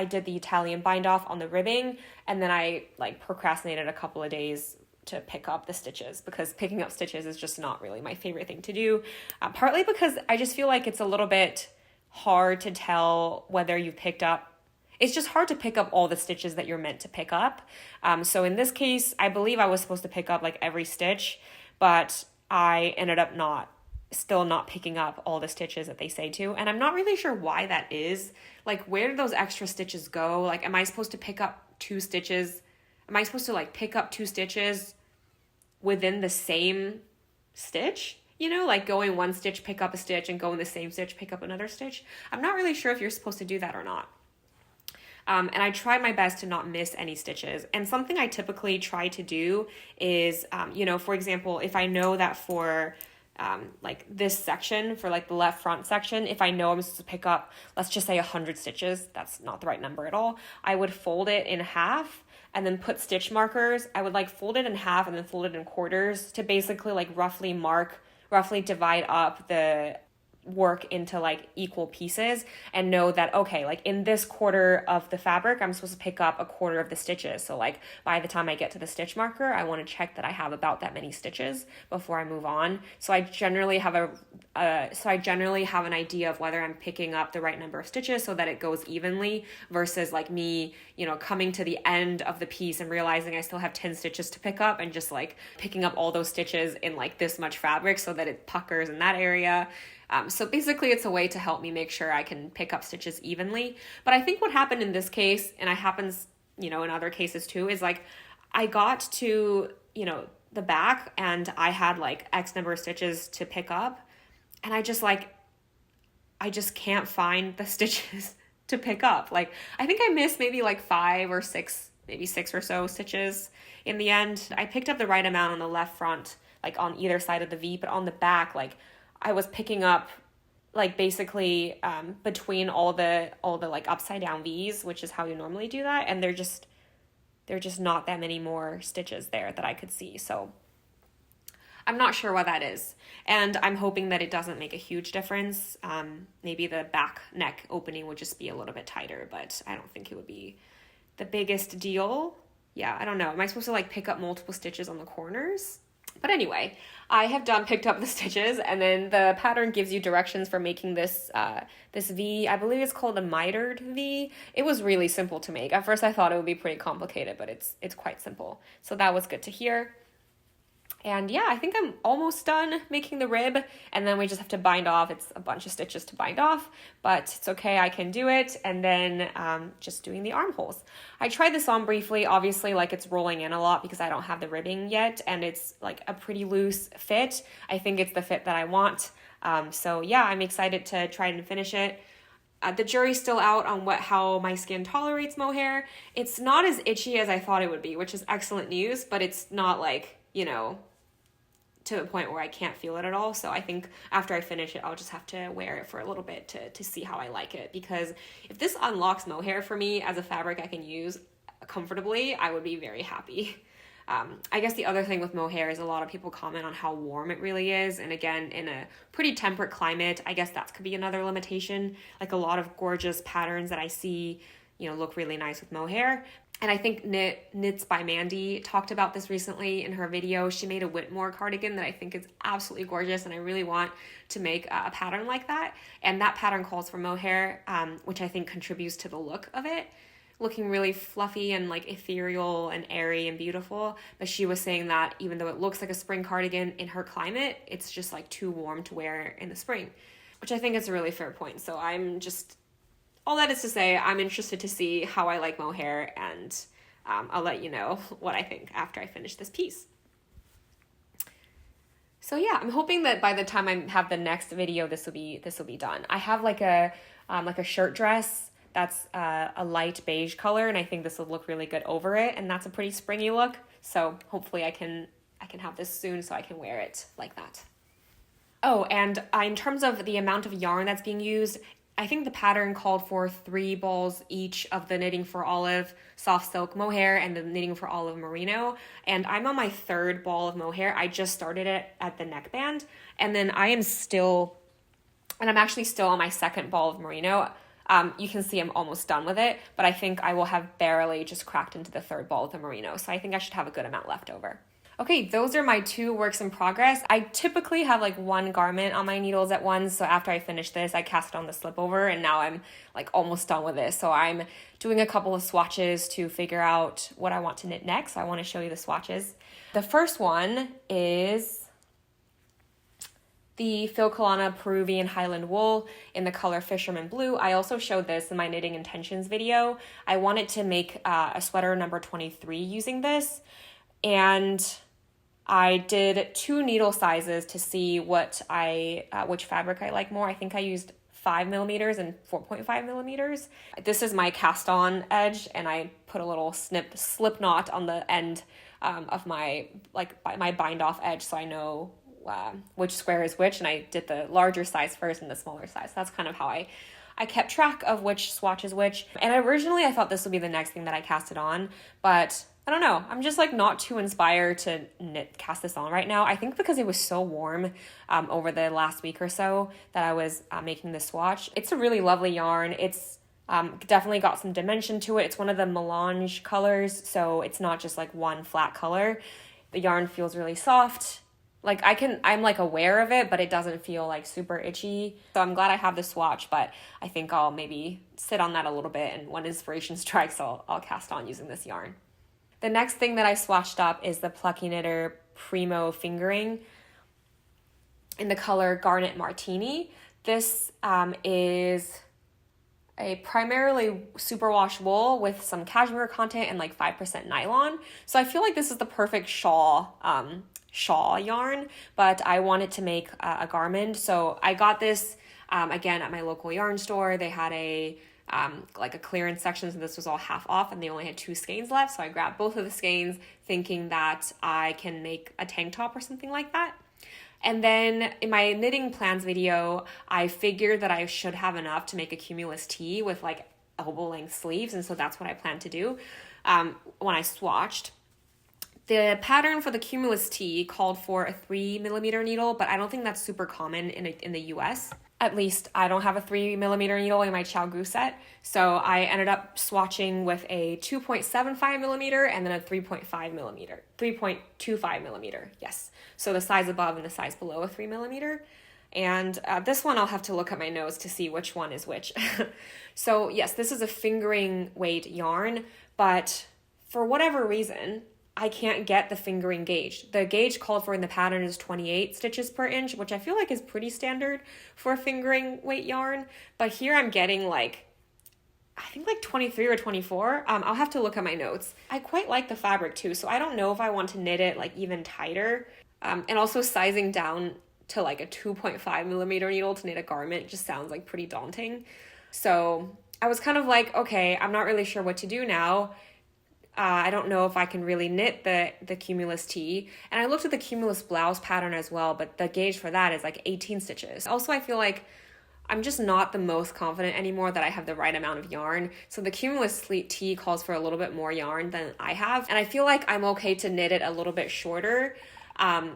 A: did the Italian bind off on the ribbing. And then I like procrastinated a couple of days to pick up the stitches because picking up stitches is just not really my favorite thing to do. Partly because I just feel like it's a little bit hard to tell whether you've picked up. It's just hard to pick up all the stitches that you're meant to pick up. So in this case, I believe I was supposed to pick up like every stitch, but I ended up still not picking up all the stitches that they say to. And I'm not really sure why that is. Like, where do those extra stitches go? Like, am I supposed to pick up 2 stitches? Am I supposed to like pick up 2 stitches within the same stitch? You know, like going one stitch, pick up a stitch, and go in the same stitch, pick up another stitch. I'm not really sure if you're supposed to do that or not. And I tried my best to not miss any stitches. And something I typically try to do is, for example, if I know that for like this section, for like the left front section, if I know I'm supposed to pick up, let's just say 100 stitches, that's not the right number at all, I would fold it in half and then put stitch markers. I would like fold it in half and then fold it in quarters to basically like roughly divide up the work into like equal pieces and know that, okay, like in this quarter of the fabric, I'm supposed to pick up a quarter of the stitches. So like by the time I get to the stitch marker, I want to check that I have about that many stitches before I move on. So I generally have an idea of whether I'm picking up the right number of stitches so that it goes evenly versus like me, coming to the end of the piece and realizing I still have 10 stitches to pick up and just like picking up all those stitches in like this much fabric so that it puckers in that area. So basically it's a way to help me make sure I can pick up stitches evenly. But I think what happened in this case, and it happens, in other cases too, is like I got to, the back and I had like X number of stitches to pick up. And I just can't find the stitches to pick up. Like, I think I missed maybe like 5 or 6, maybe 6 or so stitches in the end. I picked up the right amount on the left front, like on either side of the V, but on the back, like I was picking up like basically between all the like upside down V's, which is how you normally do that. And they're just not that many more stitches there that I could see. So I'm not sure what that is. And I'm hoping that it doesn't make a huge difference. Maybe the back neck opening would just be a little bit tighter, but I don't think it would be the biggest deal. Yeah, I don't know. Am I supposed to like pick up multiple stitches on the corners? But anyway, I have picked up the stitches, and then the pattern gives you directions for making this this V. I believe it's called a mitered V. It was really simple to make. At first I thought it would be pretty complicated, but it's quite simple. So that was good to hear. And yeah, I think I'm almost done making the rib, and then we just have to bind off. It's a bunch of stitches to bind off, but it's okay, I can do it. And then just doing the armholes. I tried this on briefly, obviously like it's rolling in a lot because I don't have the ribbing yet, and it's like a pretty loose fit. I think it's the fit that I want. So yeah, I'm excited to try and finish it. The jury's still out on how my skin tolerates mohair. It's not as itchy as I thought it would be, which is excellent news, but it's not like, you know, to a point where I can't feel it at all. So I think after I finish it, I'll just have to wear it for a little bit to see how I like it. Because if this unlocks mohair for me as a fabric I can use comfortably, I would be very happy. I guess the other thing with mohair is a lot of people comment on how warm it really is. And again, in a pretty temperate climate, I guess that could be another limitation. Like a lot of gorgeous patterns that I see, you know, look really nice with mohair. And I think Knits by Mandy talked about this recently in her video. She made a Whitmore cardigan that I think is absolutely gorgeous, and I really want to make a pattern like that. And that pattern calls for mohair, which I think contributes to the look of it, looking really fluffy and like ethereal and airy and beautiful. But she was saying that even though it looks like a spring cardigan, in her climate, it's just like too warm to wear in the spring, which I think is a really fair point. So all that is to say, I'm interested to see how I like mohair, and I'll let you know what I think after I finish this piece. So yeah, I'm hoping that by the time I have the next video, this will be done. I have like a shirt dress that's a light beige color, and I think this will look really good over it, and that's a pretty springy look. So hopefully I can have this soon so I can wear it like that. Oh, and in terms of the amount of yarn that's being used, I think the pattern called for 3 balls each of the Knitting for Olive soft silk mohair and the Knitting for Olive merino. And I'm on my 3rd ball of mohair. I just started it at the neckband. And then I'm actually still on my 2nd ball of merino. You can see I'm almost done with it, but I think I will have barely just cracked into the 3rd ball of the merino. So I think I should have a good amount left over. Okay, those are my 2 works in progress. I typically have like 1 garment on my needles at once, so after I finish this, I cast on the slip over, and now I'm like almost done with this. So I'm doing a couple of swatches to figure out what I want to knit next. I want to show you the swatches. The first one is the Filcolana Peruvian Highland Wool in the color Fisherman Blue. I also showed this in my Knitting Intentions video. I wanted to make a sweater number 23 using this, and I did 2 needle sizes to see which fabric I like more. I think I used 5 millimeters and 4.5 millimeters. This is my cast on edge, and I put a little slip knot on the end of my bind off edge, so I know which square is which, and I did the larger size first and the smaller size. That's kind of how I kept track of which swatch is which. And originally I thought this would be the next thing that I casted on, but I don't know. I'm just like not too inspired to cast this on right now. I think because it was so warm over the last week or so that I was making this swatch. It's a really lovely yarn. It's definitely got some dimension to it. It's one of the melange colors, so it's not just like one flat color. The yarn feels really soft. Like I'm like aware of it, but it doesn't feel like super itchy. So I'm glad I have this swatch, but I think I'll maybe sit on that a little bit, and when inspiration strikes, I'll cast on using this yarn. The next thing that I swatched up is the Plucky Knitter Primo Fingering in the color Garnet Martini. This is a primarily superwash wool with some cashmere content and like 5% nylon. So I feel like this is the perfect shawl yarn, but I wanted to make a garment. So I got this again at my local yarn store. They had a clearance section, so this was all half off, and they only had 2 skeins left. So I grabbed both of the skeins thinking that I can make a tank top or something like that. And then in my knitting plans video, I figured that I should have enough to make a cumulus tee with like elbow length sleeves. And so that's what I plan to do when I swatched. The pattern for the cumulus tee called for a 3 millimeter needle, but I don't think that's super common in the US. At least I don't have a 3 millimeter needle in my Chow Gu set. So I ended up swatching with a 2.75 millimeter and then a 3.25 millimeter. Yes. So the size above and the size below a 3 millimeter. And this one I'll have to look at my nose to see which one is which. So yes, this is a fingering weight yarn, but for whatever reason, I can't get the fingering gauge. The gauge called for in the pattern is 28 stitches per inch, which I feel like is pretty standard for a fingering weight yarn. But here I'm getting like, I think like 23 or 24. I'll have to look at my notes. I quite like the fabric too, so I don't know if I want to knit it like even tighter. And also sizing down to like a 2.5 millimeter needle to knit a garment just sounds like pretty daunting. So I was kind of like, okay, I'm not really sure what to do now. I don't know if I can really knit the Cumulus tee. And I looked at the Cumulus blouse pattern as well, but the gauge for that is like 18 stitches. Also, I feel like I'm just not the most confident anymore that I have the right amount of yarn. So the Cumulus tee calls for a little bit more yarn than I have. And I feel like I'm okay to knit it a little bit shorter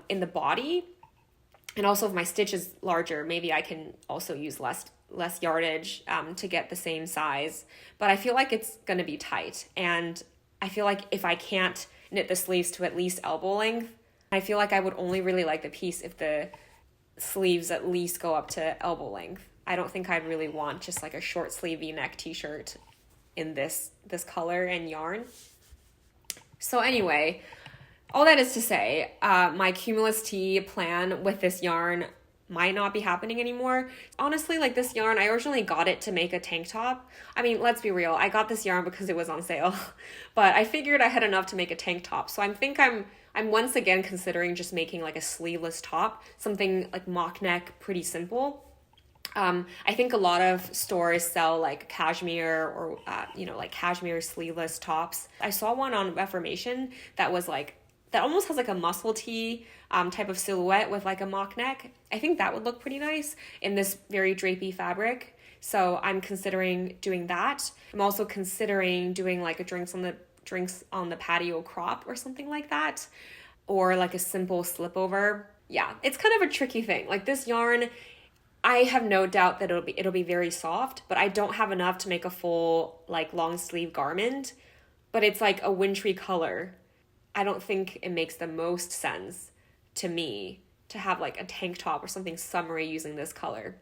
A: in the body. And also if my stitch is larger, maybe I can also use less yardage to get the same size. But I feel like it's going to be tight. And I feel like if I can't knit the sleeves to at least elbow length, I feel like I would only really like the piece if the sleeves at least go up to elbow length. I don't think I'd really want just like a short sleeve V-neck t-shirt in this color and yarn. So anyway, all that is to say, my Cumulus tee plan with this yarn might not be happening anymore. Honestly, like this yarn, I originally got it to make a tank top. I mean, let's be real. I got this yarn because it was on sale, but I figured I had enough to make a tank top. So I'm once again considering just making like a sleeveless top, something like mock neck, pretty simple. I think a lot of stores sell like cashmere or, like cashmere sleeveless tops. I saw one on Reformation that was like, that almost has like a muscle tee type of silhouette with like a mock neck. I think that would look pretty nice in this very drapey fabric. So I'm considering doing that. I'm also considering doing like a drinks on the patio crop or something like that, or like a simple slip over. Yeah, it's kind of a tricky thing. Like this yarn, I have no doubt that it'll be very soft, but I don't have enough to make a full like long sleeve garment. But it's like a wintry color. I don't think it makes the most sense to me to have like a tank top or something summery using this color.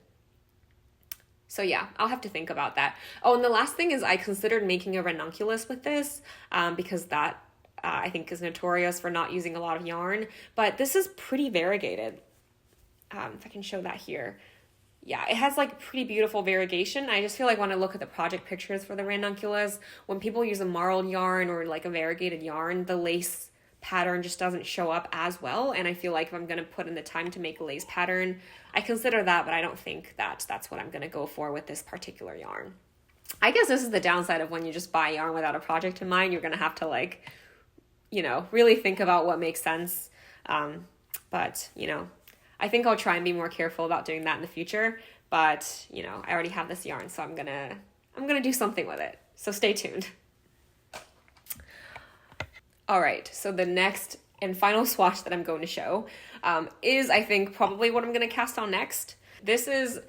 A: So yeah, I'll have to think about that. Oh, and the last thing is I considered making a ranunculus with this because that I think is notorious for not using a lot of yarn, but this is pretty variegated. If I can show that here. Yeah, it has like pretty beautiful variegation. I just feel like when I look at the project pictures for the ranunculus, when people use a marled yarn or like a variegated yarn, the lace pattern just doesn't show up as well. And I feel like if I'm going to put in the time to make a lace pattern, I consider that, but I don't think that that's what I'm going to go for with this particular yarn. I guess this is the downside of when you just buy yarn without a project in mind. You're going to have to like, really think about what makes sense. But I think I'll try and be more careful about doing that in the future, but I already have this yarn, so I'm gonna do something with it. So stay tuned. All right, so the next and final swatch that I'm going to show is, I think, probably what I'm gonna cast on next. This is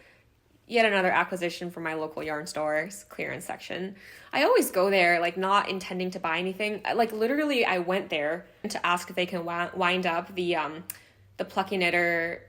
A: yet another acquisition from my local yarn store's clearance section. I always go there, like, not intending to buy anything. Like, literally, I went there to ask if they can wind up the plucky knitter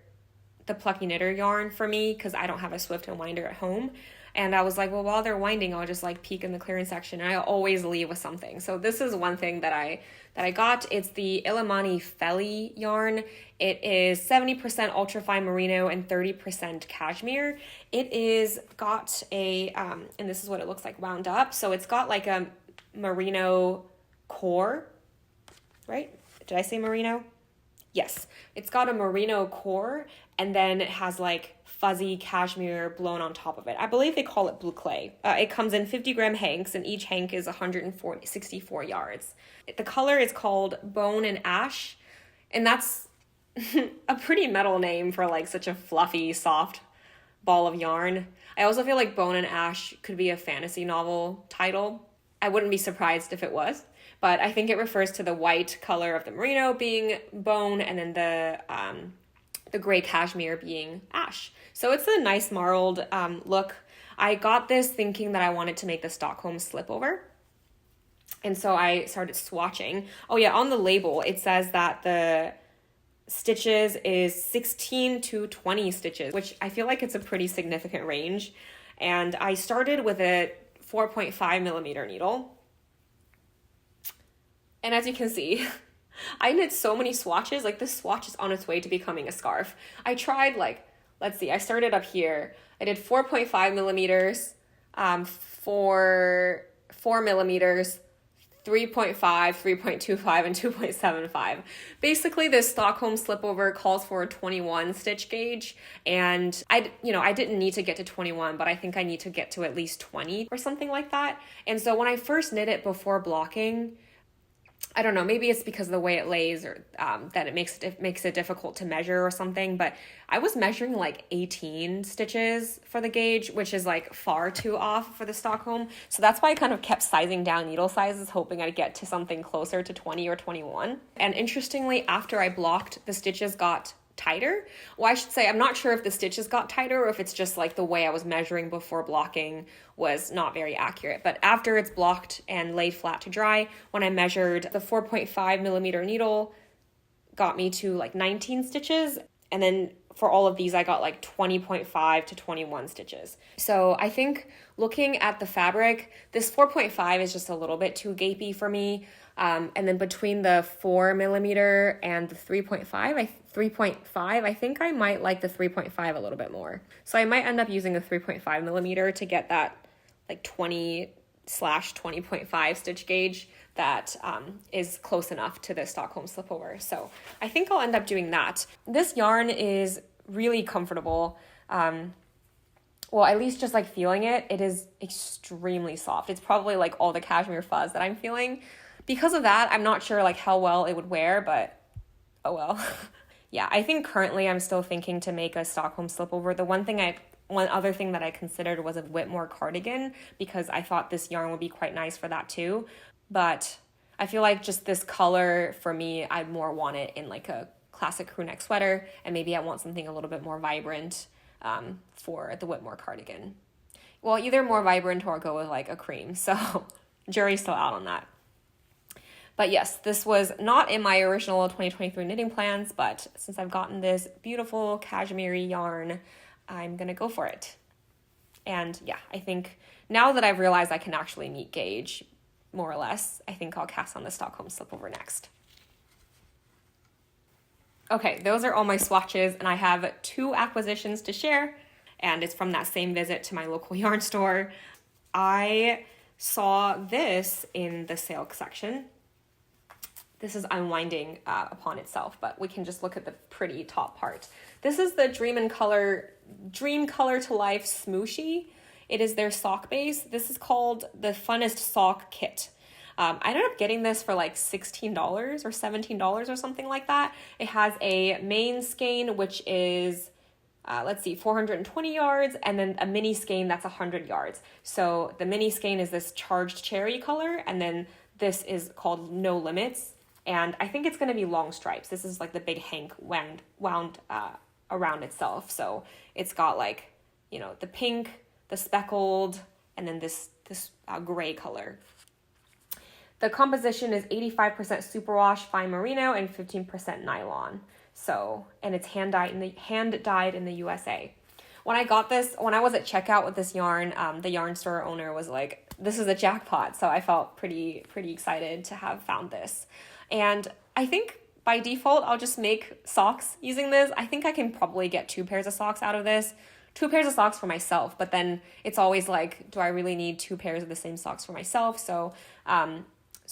A: yarn for me because I don't have a Swift and winder at home. And I was like, well, while they're winding, I'll just like peek in the clearance section, and I always leave with something. So this is one thing that I got. It's the Illimani Feli yarn. It is 70% ultrafine merino and 30% cashmere. It is got a and this is what it looks like wound up. So it's got like a merino core, right? Did I say merino? Yes, it's got a merino core, and then it has like fuzzy cashmere blown on top of it. I believe they call it blue clay. It comes in 50-gram hanks, and each hank is 164 yards. The color is called Bone and Ash, and that's a pretty metal name for like such a fluffy, soft ball of yarn. I also feel like Bone and Ash could be a fantasy novel title. I wouldn't be surprised if it was. But I think it refers to the white color of the merino being bone, and then the gray cashmere being ash. So it's a nice marled look. I got this thinking that I wanted to make the Stockholm slipover. And so I started swatching. Oh yeah, on the label, it says that the stitches is 16 to 20 stitches, which I feel like it's a pretty significant range. And I started with a 4.5 millimeter needle. And as you can see, I knit so many swatches. Like this swatch is on its way to becoming a scarf. I tried let's see, I started up here. I did 4.5 millimeters, 4 millimeters, 3.5, 3.25, and 2.75. Basically, this Stockholm slipover calls for a 21 stitch gauge, and I didn't need to get to 21, but I think I need to get to at least 20 or something like that. And so when I first knit it before blocking, I don't know, maybe it's because of the way it lays or that it makes it difficult to measure or something, but I was measuring like 18 stitches for the gauge, which is like far too off for the Stockholm. So that's why I kind of kept sizing down needle sizes, hoping I'd get to something closer to 20 or 21. And interestingly, after I blocked, the stitches got tighter. Well, I should say, I'm not sure if the stitches got tighter or if it's just like the way I was measuring before blocking was not very accurate. But after it's blocked and laid flat to dry, when I measured, the 4.5 millimeter needle got me to like 19 stitches. And then for all of these, I got like 20.5 to 21 stitches. So I think looking at the fabric, this 4.5 is just a little bit too gapey for me. And then between the 4 millimeter and the 3.5, I think I might like the 3.5 a little bit more. So I might end up using a 3.5 millimeter to get that like 20/20.5 stitch gauge that is close enough to the Stockholm slipover. So I think I'll end up doing that. This yarn is really comfortable. Well, at least just like feeling it, it is extremely soft. It's probably like all the cashmere fuzz that I'm feeling. Because of that, I'm not sure like how well it would wear, but oh well. Yeah, I think currently I'm still thinking to make a Stockholm slipover. The one other thing that I considered was a Whitmore cardigan, because I thought this yarn would be quite nice for that too. But I feel like just this color, for me, I more want it in like a classic crew neck sweater, and maybe I want something a little bit more vibrant for the Whitmore cardigan. Well, either more vibrant or go with like a cream. So jury's still out on that. But yes, this was not in my original 2023 knitting plans, but since I've gotten this beautiful cashmere yarn, I'm going to go for it. And yeah, I think now that I've realized I can actually meet gauge, more or less, I think I'll cast on the Stockholm slipover next. Okay, those are all my swatches, and I have 2 acquisitions to share, and it's from that same visit to my local yarn store. I saw this in the sale section. This is unwinding upon itself, but we can just look at the pretty top part. This is the Dream Color to Life Smooshie. It is their sock base. This is called the Funnest Sock Kit. I ended up getting this for like $16 or $17 or something like that. It has a main skein, which is, 420 yards, and then a mini skein that's 100 yards. So the mini skein is this charged cherry color, and then this is called No Limits. And I think it's going to be long stripes. This is like the big hank wound around itself. So it's got like, the pink, the speckled, and then this gray color. The composition is 85% superwash fine merino and 15% nylon. So, and it's hand dyed in the USA. When I got this, when I was at checkout with this yarn, the yarn store owner was like, "This is a jackpot." So I felt pretty excited to have found this. And I think by default, I'll just make socks using this. I think I can probably get 2 pairs of socks out of this. 2 pairs of socks for myself, but then it's always like, do I really need 2 pairs of the same socks for myself? So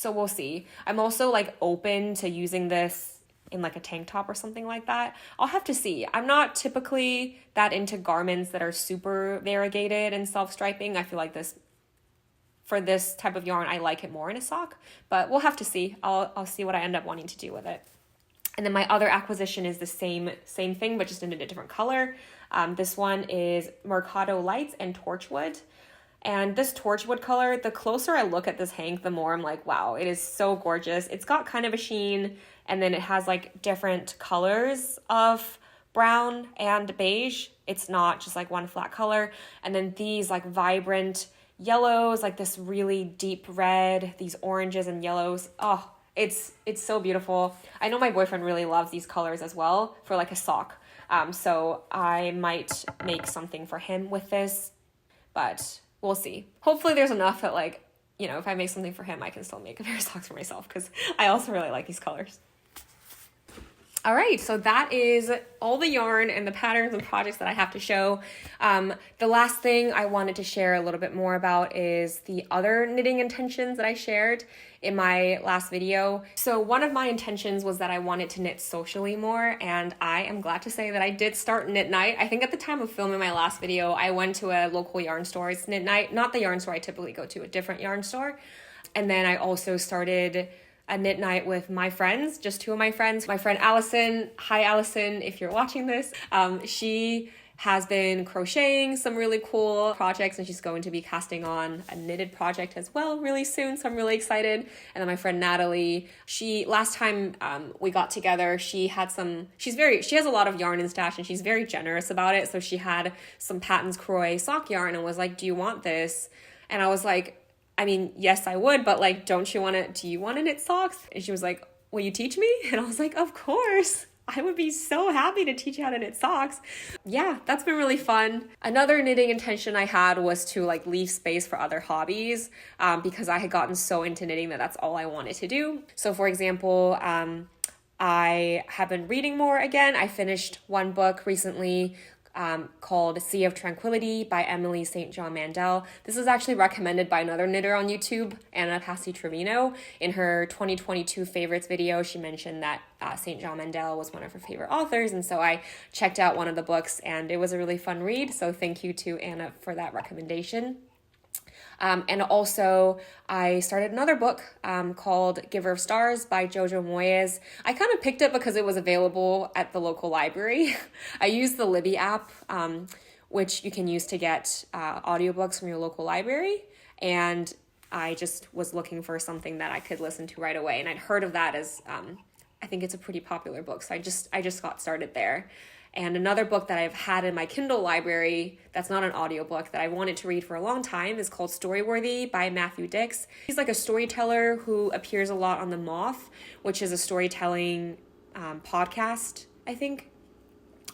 A: we'll see. I'm also like open to using this in like a tank top or something like that. I'll have to see. I'm not typically that into garments that are super variegated and self-striping. I feel like for this type of yarn, I like it more in a sock, but we'll have to see. I'll see what I end up wanting to do with it. And then my other acquisition is the same thing, but just in a different color. This one is Mercado Lights and Torchwood. And this Torchwood color, the closer I look at this hank, the more I'm like, wow, it is so gorgeous. It's got kind of a sheen, and then it has like different colors of brown and beige. It's not just like one flat color. And then these like vibrant yellows, like this really deep red, these oranges and yellows. Oh, it's so beautiful. I know my boyfriend really loves these colors as well for like a sock. So I might make something for him with this, but we'll see. Hopefully there's enough that like, if I make something for him, I can still make a pair of socks for myself, because I also really like these colors. All right, so that is all the yarn and the patterns and projects that I have to show. The last thing I wanted to share a little bit more about is the other knitting intentions that I shared in my last video. So one of my intentions was that I wanted to knit socially more, and I am glad to say that I did start knit night. I think at the time of filming my last video, I went to a local yarn store. It's knit night, not the yarn store I typically go to, a different yarn store. And then I also started a knit night with my friends, just two of my friends. My friend Allison, hi Allison, if you're watching this, she has been crocheting some really cool projects, and she's going to be casting on a knitted project as well really soon, so I'm really excited. And then my friend Natalie, last time we got together, she has a lot of yarn in stash, and she's very generous about it. So she had some Patton's Croix sock yarn and was like, do you want this? And I was like, I mean, yes, I would, but like, do you want to knit socks? And she was like, will you teach me? And I was like, of course. I would be so happy to teach you how to knit socks. Yeah, that's been really fun. Another knitting intention I had was to like leave space for other hobbies because I had gotten so into knitting that that's all I wanted to do. So for example, I have been reading more again. I finished one book recently called Sea of Tranquility by Emily St. John Mandel. This is actually recommended by another knitter on YouTube, Anna Passi Trevino. In her 2022 favorites video, she mentioned that St. John Mandel was one of her favorite authors, and so I checked out one of the books, and it was a really fun read, so thank you to Anna for that recommendation. And also, I started another book called Giver of Stars by Jojo Moyes. I kind of picked it because it was available at the local library. I used the Libby app, which you can use to get audiobooks from your local library. And I just was looking for something that I could listen to right away. And I'd heard of that as, I think it's a pretty popular book. So I just got started there. And another book that I've had in my Kindle library that's not an audiobook that I wanted to read for a long time is called Storyworthy by Matthew Dix. He's like a storyteller who appears a lot on The Moth, which is a storytelling podcast, I think.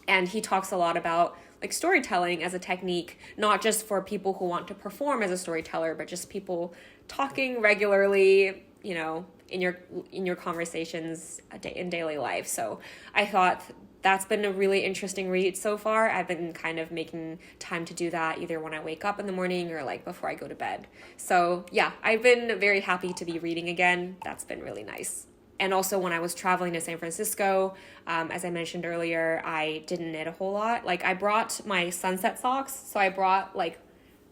A: And he talks a lot about like storytelling as a technique, not just for people who want to perform as a storyteller, but just people talking regularly, you know, in your conversations in daily life. So I thought that's been a really interesting read so far. I've been kind of making time to do that either when I wake up in the morning or like before I go to bed. So yeah, I've been very happy to be reading again. That's been really nice. And also when I was traveling to San Francisco, as I mentioned earlier, I didn't knit a whole lot. Like I brought my sunset socks. So I brought like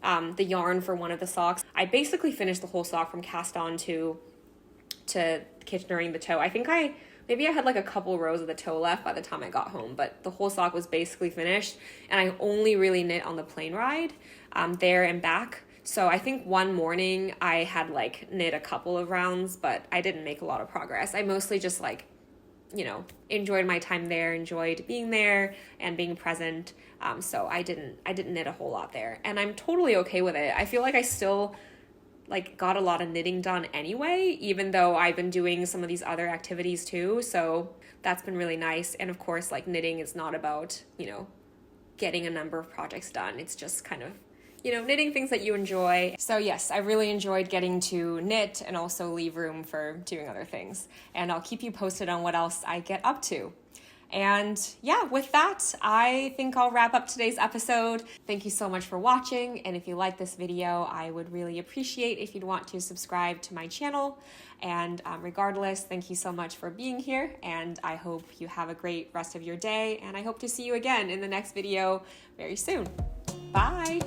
A: the yarn for one of the socks. I basically finished the whole sock from cast on to Kitchener-ing the toe. I think maybe I had like a couple rows of the toe left by the time I got home, but the whole sock was basically finished, and I only really knit on the plane ride there and back. So I think one morning I had like knit a couple of rounds, but I didn't make a lot of progress. I mostly just like, you know, enjoyed my time there, enjoyed being there and being present. So I didn't knit a whole lot there, and I'm totally okay with it. I feel like I still like got a lot of knitting done anyway, even though I've been doing some of these other activities too. So that's been really nice. And of course, like knitting is not about, you know, getting a number of projects done. It's just kind of, you know, knitting things that you enjoy. So yes, I really enjoyed getting to knit and also leave room for doing other things. And I'll keep you posted on what else I get up to. And yeah, with that, I think I'll wrap up today's episode. Thank you so much for watching. And if you like this video, I would really appreciate if you'd want to subscribe to my channel. And regardless, thank you so much for being here. And I hope you have a great rest of your day. And I hope to see you again in the next video very soon. Bye.